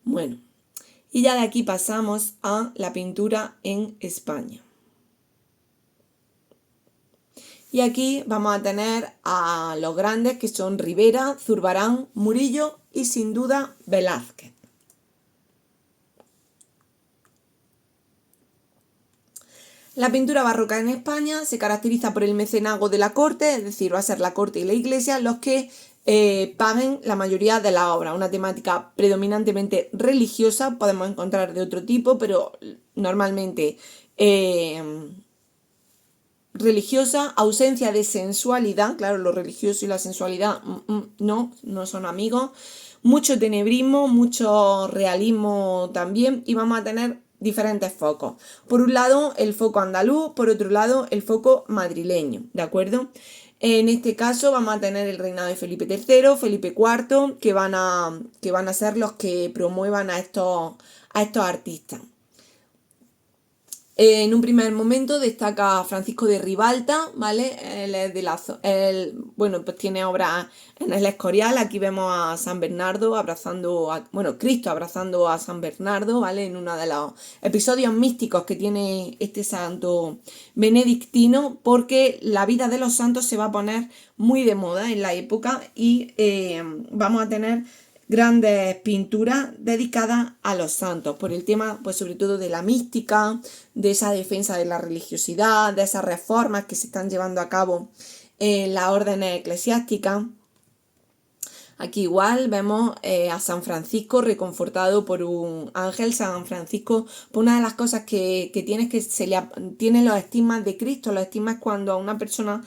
Bueno, y ya de aquí pasamos a la pintura en España. Y aquí vamos a tener a los grandes que son Rivera, Zurbarán, Murillo y sin duda Velázquez. La pintura barroca en España se caracteriza por el mecenazgo de la corte, es decir, va a ser la corte y la iglesia los que paguen la mayoría de la obra. Una temática predominantemente religiosa, podemos encontrar de otro tipo, pero normalmente religiosa, ausencia de sensualidad, claro, lo religioso y la sensualidad no son amigos, mucho tenebrismo, mucho realismo también, y vamos a tener diferentes focos. Por un lado, el foco andaluz, por otro lado, el foco madrileño, ¿de acuerdo? En este caso vamos a tener el reinado de Felipe III, Felipe IV, que van a ser los que promuevan a estos artistas. En un primer momento destaca Francisco de Ribalta, ¿vale? Pues tiene obras en el Escorial. Aquí vemos a San Bernardo Cristo abrazando a San Bernardo, ¿vale? En uno de los episodios místicos que tiene este santo benedictino, porque la vida de los santos se va a poner muy de moda en la época y vamos a tener grandes pinturas dedicadas a los santos, por el tema, pues sobre todo de la mística, de esa defensa de la religiosidad, de esas reformas que se están llevando a cabo en las órdenes eclesiásticas. Aquí igual vemos a San Francisco reconfortado por un ángel. San Francisco, pues una de las cosas que tiene es que tiene los estigmas de Cristo. Los estigmas es cuando a una persona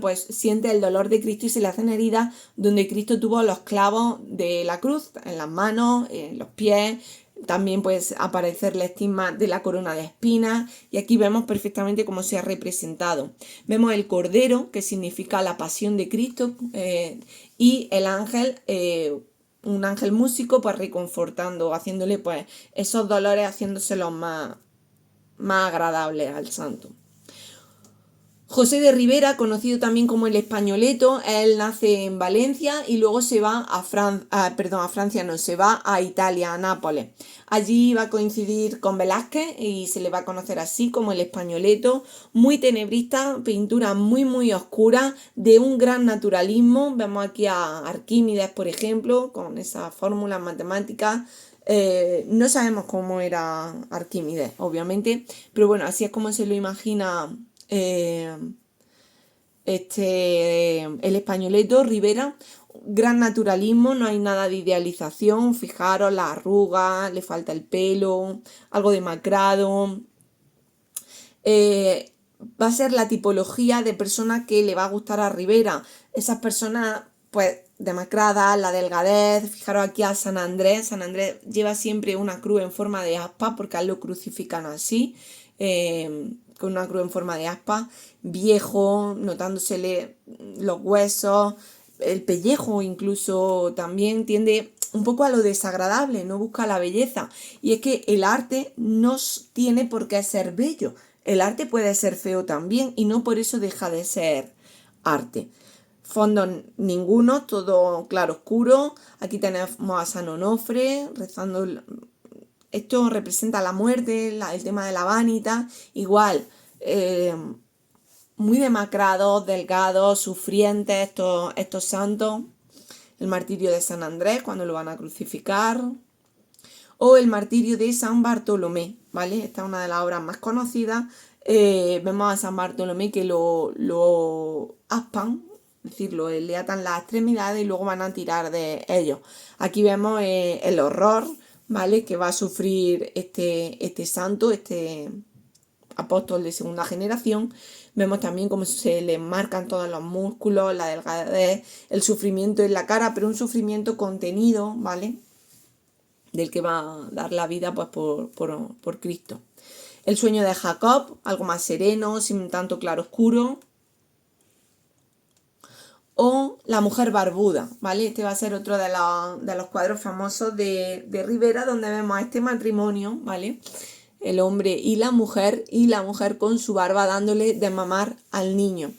pues siente el dolor de Cristo y se le hacen heridas donde Cristo tuvo los clavos de la cruz en las manos, en los pies. También puede aparecer el estigma de la corona de espinas, y aquí vemos perfectamente cómo se ha representado. Vemos el cordero, que significa la pasión de Cristo, y el ángel, un ángel músico, pues reconfortando, haciéndole pues esos dolores, haciéndoselos más agradables al santo. José de Ribera, conocido también como el Españoleto, él nace en Valencia y luego se va a Francia, no, se va a Italia, a Nápoles. Allí va a coincidir con Velázquez y se le va a conocer así como el Españoleto, muy tenebrista, pintura muy muy oscura, de un gran naturalismo. Vemos aquí a Arquímedes, por ejemplo, con esas fórmulas matemáticas. No sabemos cómo era Arquímedes, obviamente, pero bueno, así es como se lo imagina el Españoleto, Rivera. Gran naturalismo, no hay nada de idealización. Fijaros las arrugas, le falta el pelo, algo demacrado. Va a ser la tipología de persona que le va a gustar a Rivera. Esas personas, pues, demacradas, la delgadez. Fijaros aquí a San Andrés. San Andrés lleva siempre una cruz en forma de aspa porque a él lo crucifican así, con una cruz en forma de aspa. Viejo, notándosele los huesos, el pellejo incluso también tiende un poco a lo desagradable, no busca la belleza. Y es que el arte no tiene por qué ser bello. El arte puede ser feo también y no por eso deja de ser arte. Fondos ninguno, todo claro oscuro. Aquí tenemos a San Onofre rezando. Esto representa la muerte, el tema de la vanita. Igual, muy demacrados, delgados, sufrientes estos santos. El martirio de San Andrés cuando lo van a crucificar. O el martirio de San Bartolomé, ¿vale? Esta es una de las obras más conocidas. Vemos a San Bartolomé que lo aspan, es decir, le atan las extremidades y luego van a tirar de ellos. Aquí vemos el horror, ¿vale? Que va a sufrir este santo, este apóstol de segunda generación. Vemos también cómo se le marcan todos los músculos, la delgadez, el sufrimiento en la cara, pero un sufrimiento contenido, ¿vale? Del que va a dar la vida pues por Cristo. El sueño de Jacob, algo más sereno, sin tanto claroscuro. O La mujer barbuda, ¿vale? Este va a ser otro de los cuadros famosos de Rivera, donde vemos a este matrimonio, ¿vale? El hombre y la mujer con su barba dándole de mamar al niño.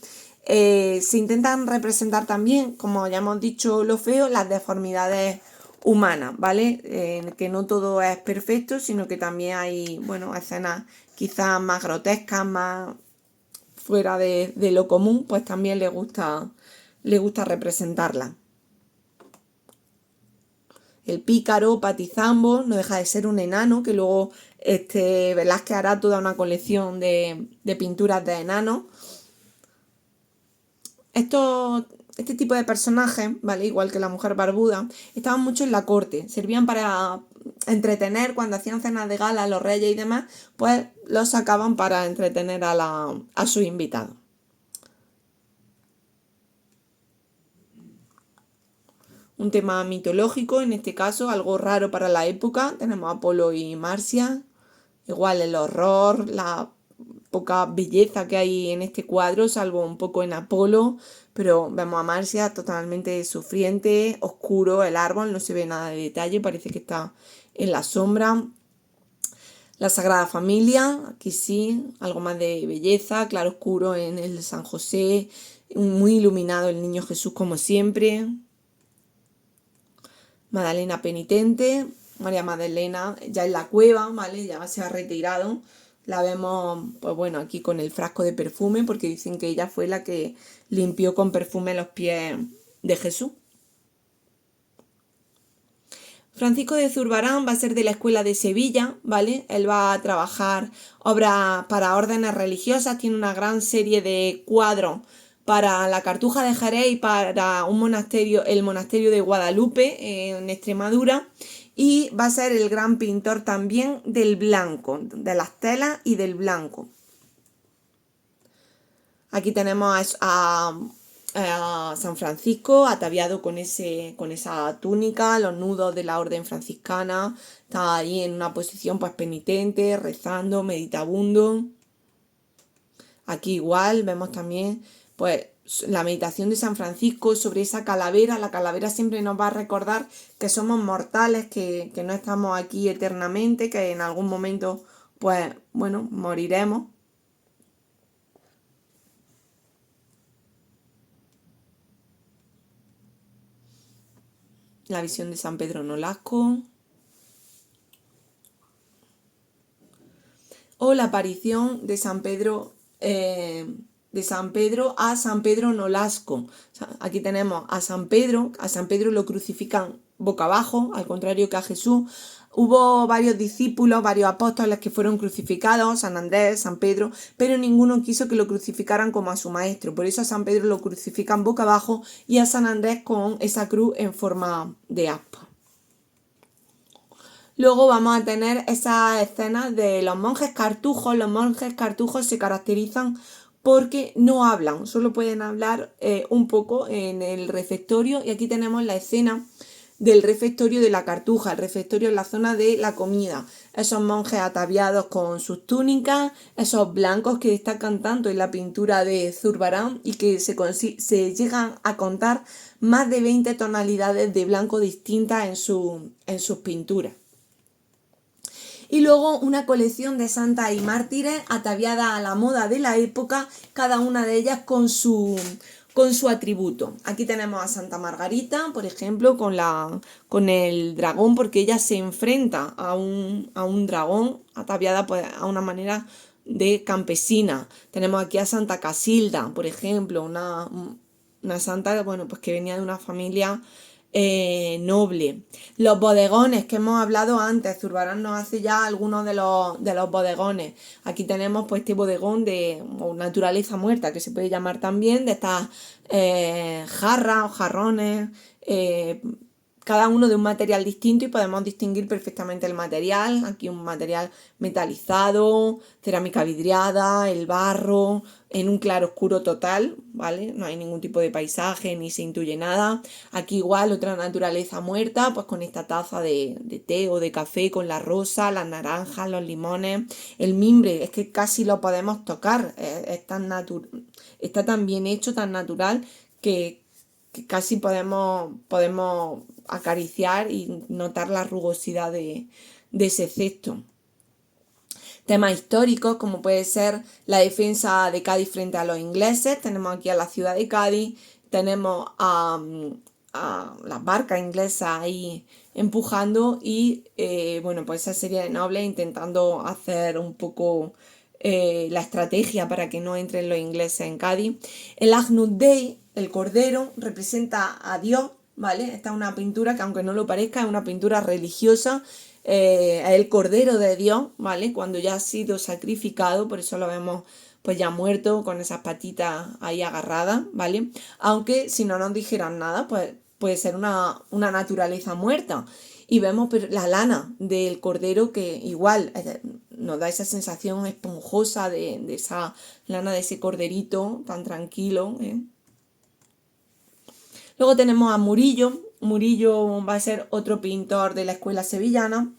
Se intentan representar también, como ya hemos dicho, lo feo, las deformidades humanas, ¿vale? Que no todo es perfecto, sino que también hay, bueno, escenas quizás más grotescas, más fuera de lo común, pues también le gusta representarla. El pícaro, Patizambo, no deja de ser un enano, que luego Velázquez hará toda una colección de pinturas de enanos. Este tipo de personajes, ¿vale? Igual que la mujer barbuda, estaban mucho en la corte, servían para entretener cuando hacían cenas de gala los reyes y demás, pues los sacaban para entretener a sus invitados. Un tema mitológico, en este caso, algo raro para la época. Tenemos a Apolo y Marcia. Igual el horror, la poca belleza que hay en este cuadro, salvo un poco en Apolo. Pero vemos a Marcia totalmente sufriente, oscuro el árbol, no se ve nada de detalle, parece que está en la sombra. La Sagrada Familia, aquí sí, algo más de belleza, claro oscuro en el San José, muy iluminado el Niño Jesús como siempre. Magdalena penitente, María Magdalena ya en la cueva, ¿vale? Ya se ha retirado. La vemos, pues bueno, aquí con el frasco de perfume, porque dicen que ella fue la que limpió con perfume los pies de Jesús. Francisco de Zurbarán va a ser de la escuela de Sevilla, ¿vale? Él va a trabajar obras para órdenes religiosas, tiene una gran serie de cuadros para la Cartuja de Jerez y para un monasterio, el monasterio de Guadalupe en Extremadura, y va a ser el gran pintor también del blanco, de las telas y del blanco. Aquí tenemos a San Francisco ataviado con esa túnica, los nudos de la orden franciscana, está ahí en una posición pues penitente, rezando, meditabundo. Aquí igual vemos también pues la meditación de San Francisco sobre esa calavera. La calavera siempre nos va a recordar que somos mortales, que no estamos aquí eternamente, que en algún momento pues bueno, moriremos. la visión de San Pedro Nolasco. O la aparición de San Pedro a San Pedro Nolasco. O sea, aquí tenemos a San Pedro lo crucifican boca abajo, al contrario que a Jesús. Hubo varios discípulos, varios apóstoles que fueron crucificados, San Andrés, San Pedro, pero ninguno quiso que lo crucificaran como a su maestro. Por eso a San Pedro lo crucifican boca abajo y a San Andrés con esa cruz en forma de aspa. Luego vamos a tener esas escenas de los monjes cartujos. Los monjes cartujos se caracterizan porque no hablan, solo pueden hablar un poco en el refectorio. Y aquí tenemos la escena del refectorio de la Cartuja. El refectorio es la zona de la comida. Esos monjes ataviados con sus túnicas, esos blancos que destacan tanto en la pintura de Zurbarán y que se llegan a contar más de 20 tonalidades de blanco distintas en sus pinturas. Y luego una colección de santas y mártires ataviadas a la moda de la época, cada una de ellas con su atributo. Aquí tenemos a Santa Margarita, por ejemplo, con el dragón, porque ella se enfrenta a un dragón ataviada pues, a una manera de campesina. Tenemos aquí a Santa Casilda, por ejemplo, una santa bueno, pues que venía de una familia noble. Los bodegones que hemos hablado antes, Zurbarán nos hace ya algunos de los bodegones. Aquí tenemos pues este bodegón de naturaleza muerta, que se puede llamar también, de estas jarras o jarrones, cada uno de un material distinto y podemos distinguir perfectamente el material. Aquí un material metalizado, cerámica vidriada, el barro, en un claroscuro total, ¿vale? No hay ningún tipo de paisaje ni se intuye nada. Aquí igual otra naturaleza muerta, pues con esta taza de té o de café con la rosa, las naranjas, los limones, el mimbre, es que casi lo podemos tocar, está tan bien hecho, tan natural que casi podemos acariciar y notar la rugosidad de ese cesto. Temas históricos como puede ser la defensa de Cádiz frente a los ingleses. Tenemos aquí a la ciudad de Cádiz, tenemos a las barcas inglesas ahí empujando y bueno, pues esa serie de nobles intentando hacer un poco la estrategia para que no entren los ingleses en Cádiz. El Agnus Dei, el Cordero, representa a Dios, ¿vale? Esta es una pintura que aunque no lo parezca es una pintura religiosa, el Cordero de Dios, ¿vale? Cuando ya ha sido sacrificado, por eso lo vemos pues ya muerto con esas patitas ahí agarradas, ¿vale? Aunque si no nos dijeran nada, pues puede ser una naturaleza muerta. Y vemos la lana del cordero que igual nos da esa sensación esponjosa de esa lana de ese corderito tan tranquilo, ¿eh? Luego tenemos a Murillo. Murillo va a ser otro pintor de la escuela sevillana.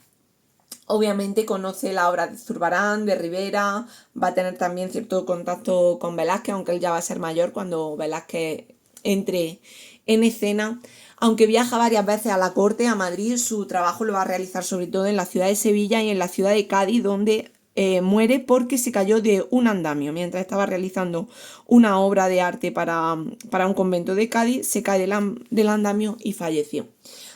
Obviamente conoce la obra de Zurbarán, de Rivera, va a tener también cierto contacto con Velázquez, aunque él ya va a ser mayor cuando Velázquez entre en escena. Aunque viaja varias veces a la corte, a Madrid, su trabajo lo va a realizar sobre todo en la ciudad de Sevilla y en la ciudad de Cádiz, donde muere porque se cayó de un andamio. Mientras estaba realizando una obra de arte para un convento de Cádiz, se cae del andamio y falleció.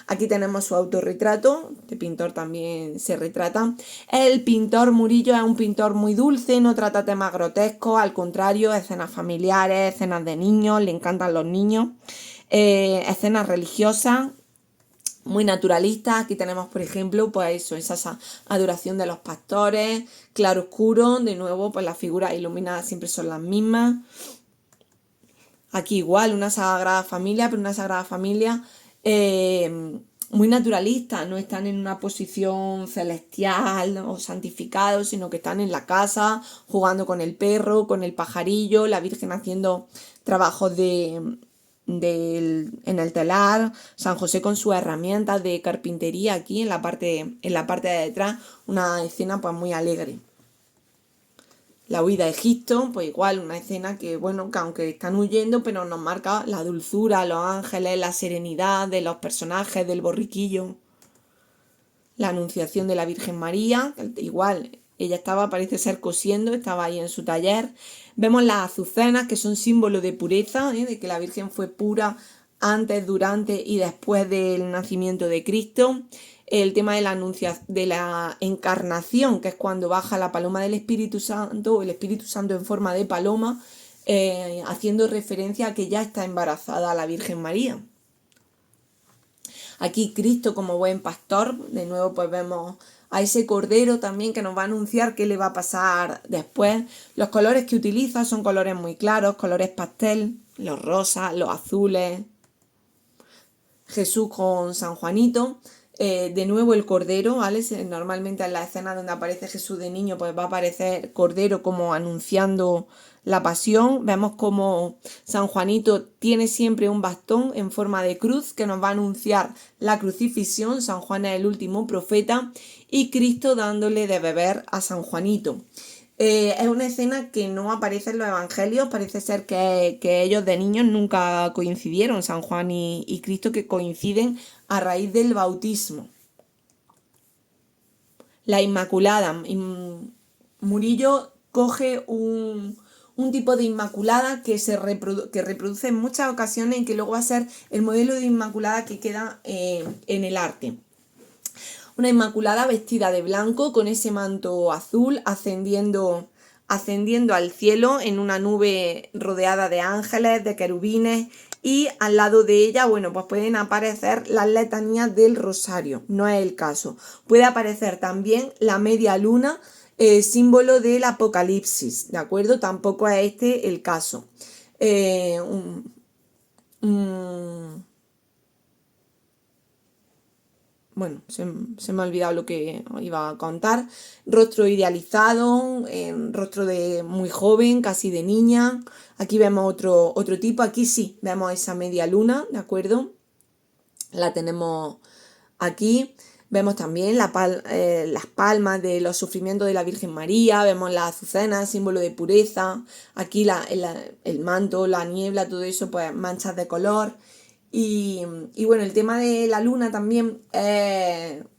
Aquí tenemos su autorretrato, este pintor también se retrata. El pintor Murillo es un pintor muy dulce, no trata temas grotescos, al contrario, escenas familiares, escenas de niños, le encantan los niños, escenas religiosas, muy naturalistas. Aquí tenemos, por ejemplo, pues eso, esa adoración de los pastores, claro oscuro, de nuevo, pues las figuras iluminadas siempre son las mismas. Aquí igual, una Sagrada Familia, pero una Sagrada Familia muy naturalista, no están en una posición celestial o santificado, sino que están en la casa, jugando con el perro, con el pajarillo, la Virgen haciendo trabajos en el telar, San José con sus herramientas de carpintería aquí en la parte de detrás, una escena pues muy alegre. La huida a Egipto, pues igual, una escena que, bueno, que aunque están huyendo, pero nos marca la dulzura, los ángeles, la serenidad de los personajes, del borriquillo. La anunciación de la Virgen María, igual, ella parece ser cosiendo, estaba ahí en su taller. Vemos las azucenas, que son símbolo de pureza, de que la Virgen fue pura antes, durante y después del nacimiento de Cristo. El tema de de la encarnación, que es cuando baja la paloma del Espíritu Santo, el Espíritu Santo en forma de paloma, haciendo referencia a que ya está embarazada la Virgen María. Aquí Cristo como buen pastor, de nuevo pues vemos a ese cordero también que nos va a anunciar qué le va a pasar después. Los colores que utiliza son colores muy claros, colores pastel, los rosas, los azules. Jesús con San Juanito. De nuevo el cordero, ¿vale? Normalmente en la escena donde aparece Jesús de niño, pues va a aparecer cordero como anunciando la pasión. Vemos como San Juanito tiene siempre un bastón en forma de cruz que nos va a anunciar la crucifixión. San Juan es el último profeta y Cristo dándole de beber a San Juanito. Es una escena que no aparece en los evangelios, parece ser que ellos de niños nunca coincidieron, San Juan y Cristo, que coinciden a raíz del bautismo. La Inmaculada. Murillo coge un tipo de Inmaculada que que reproduce en muchas ocasiones y que luego va a ser el modelo de Inmaculada que queda en el arte. Una Inmaculada vestida de blanco con ese manto azul ascendiendo al cielo en una nube rodeada de ángeles, de querubines, y al lado de ella, bueno, pues pueden aparecer las letanías del rosario, no es el caso. Puede aparecer también la media luna, símbolo del apocalipsis, ¿de acuerdo? Tampoco es este el caso. Bueno, se me ha olvidado lo que iba a contar. Rostro idealizado, rostro de muy joven, casi de niña. Aquí vemos otro tipo. Aquí sí, vemos esa media luna, ¿de acuerdo? La tenemos aquí. Vemos también las palmas de los sufrimientos de la Virgen María. Vemos las azucenas, símbolo de pureza. Aquí el manto, la niebla, todo eso, pues manchas de color. Y bueno, el tema de la luna también,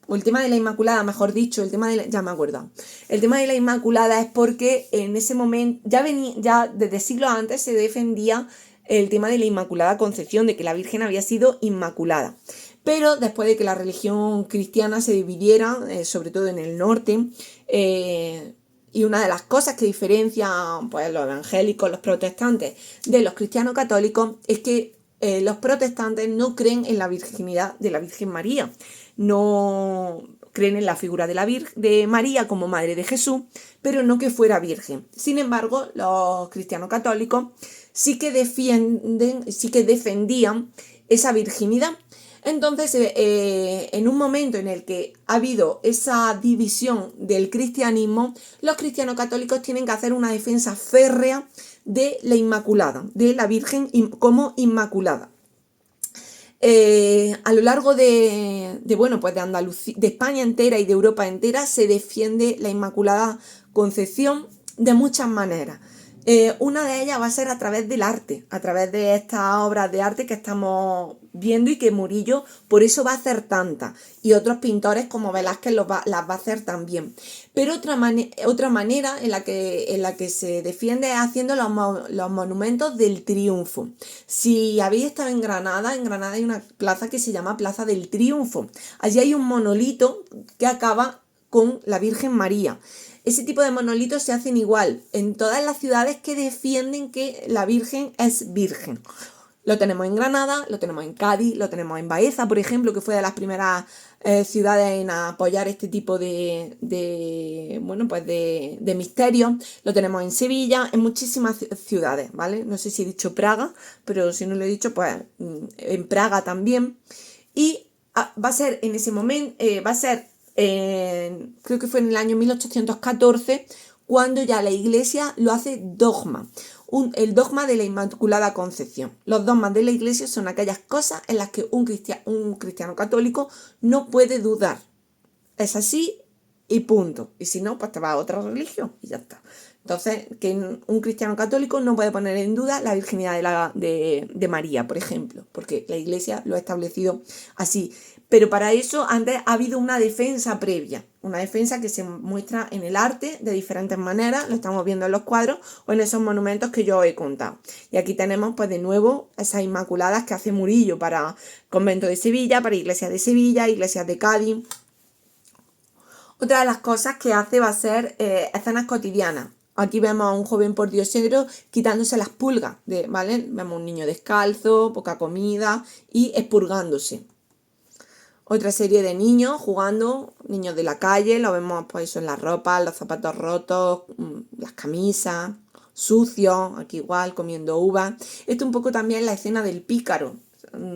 o el tema de la Inmaculada, mejor dicho, ya me acuerdo. El tema de la Inmaculada es porque en ese momento, ya desde siglos antes se defendía el tema de la Inmaculada Concepción, de que la Virgen había sido inmaculada. Pero después de que la religión cristiana se dividiera, sobre todo en el norte, y una de las cosas que diferencian pues, los evangélicos, los protestantes, de los cristianos católicos, es que los protestantes no creen en la virginidad de la Virgen María, no creen en la figura de María como madre de Jesús, pero no que fuera virgen. Sin embargo, los cristianos católicos sí que defendían esa virginidad. Entonces, en un momento en el que ha habido esa división del cristianismo, los cristianos católicos tienen que hacer una defensa férrea de la Inmaculada, de la Virgen como Inmaculada. A lo largo de Andalucía, de España entera y de Europa entera, se defiende la Inmaculada Concepción de muchas maneras. Una de ellas va a ser a través del arte, a través de estas obras de arte que estamos viendo y que Murillo por eso va a hacer tantas, y otros pintores como Velázquez las va a hacer también. Pero otra manera en la que se defiende es haciendo los monumentos del triunfo. Si habéis estado en Granada hay una plaza que se llama Plaza del Triunfo. Allí hay un monolito que acaba con la Virgen María. Ese tipo de monolitos se hacen igual en todas las ciudades que defienden que la Virgen es virgen. Lo tenemos en Granada, lo tenemos en Cádiz, lo tenemos en Baeza, por ejemplo, que fue de las primeras ciudades en apoyar este tipo de misterios. Lo tenemos en Sevilla, en muchísimas ciudades, ¿vale? No sé si he dicho Praga, pero si no lo he dicho, pues en Praga también. Y va a ser en ese momento, creo que fue en el año 1814, cuando ya la Iglesia lo hace dogma. El dogma de la Inmaculada Concepción. Los dogmas de la Iglesia son aquellas cosas en las que un cristiano católico no puede dudar. Es así y punto. Y si no, pues te vas a otra religión y ya está. Entonces, que un cristiano católico no puede poner en duda la virginidad de María, por ejemplo, porque la Iglesia lo ha establecido así. Pero para eso antes ha habido una defensa previa. una defensa que se muestra en el arte de diferentes maneras, lo estamos viendo en los cuadros o en esos monumentos que yo os he contado. Y aquí tenemos pues de nuevo esas Inmaculadas que hace Murillo para convento de Sevilla, para iglesias de Sevilla, iglesias de Cádiz. Otra de las cosas que hace va a ser escenas cotidianas. Aquí vemos a un joven pordiosero quitándose las pulgas, ¿vale? Vemos a un niño descalzo, poca comida y expurgándose. Otra serie de niños jugando, niños de la calle, lo vemos pues eso en las ropas, los zapatos rotos, las camisas, sucios, aquí igual, comiendo uvas. Esto un poco también la escena del pícaro.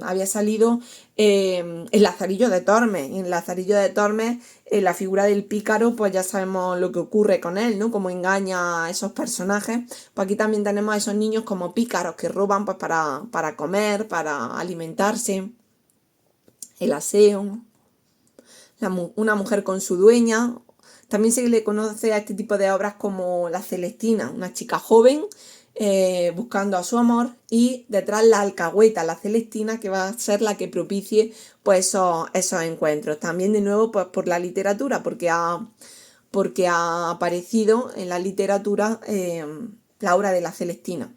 Había salido el Lazarillo de Tormes, y en el Lazarillo de Tormes la figura del pícaro, pues ya sabemos lo que ocurre con él, ¿no? Cómo engaña a esos personajes. Pues aquí también tenemos a esos niños como pícaros que roban pues para comer, para alimentarse. El aseo, una mujer con su dueña. También se le conoce a este tipo de obras como La Celestina, una chica joven buscando a su amor, y detrás la alcahueta, la Celestina, que va a ser la que propicie pues esos encuentros. También de nuevo pues por la literatura, porque ha aparecido en la literatura la obra de la Celestina.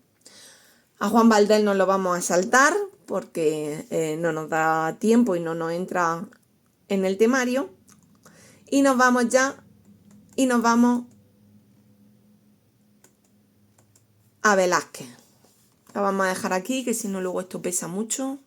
A Juan Valdés no lo vamos a saltar porque no nos da tiempo y no nos entra en el temario. Y nos vamos ya y nos vamos a Velázquez. La vamos a dejar aquí, que si no luego esto pesa mucho.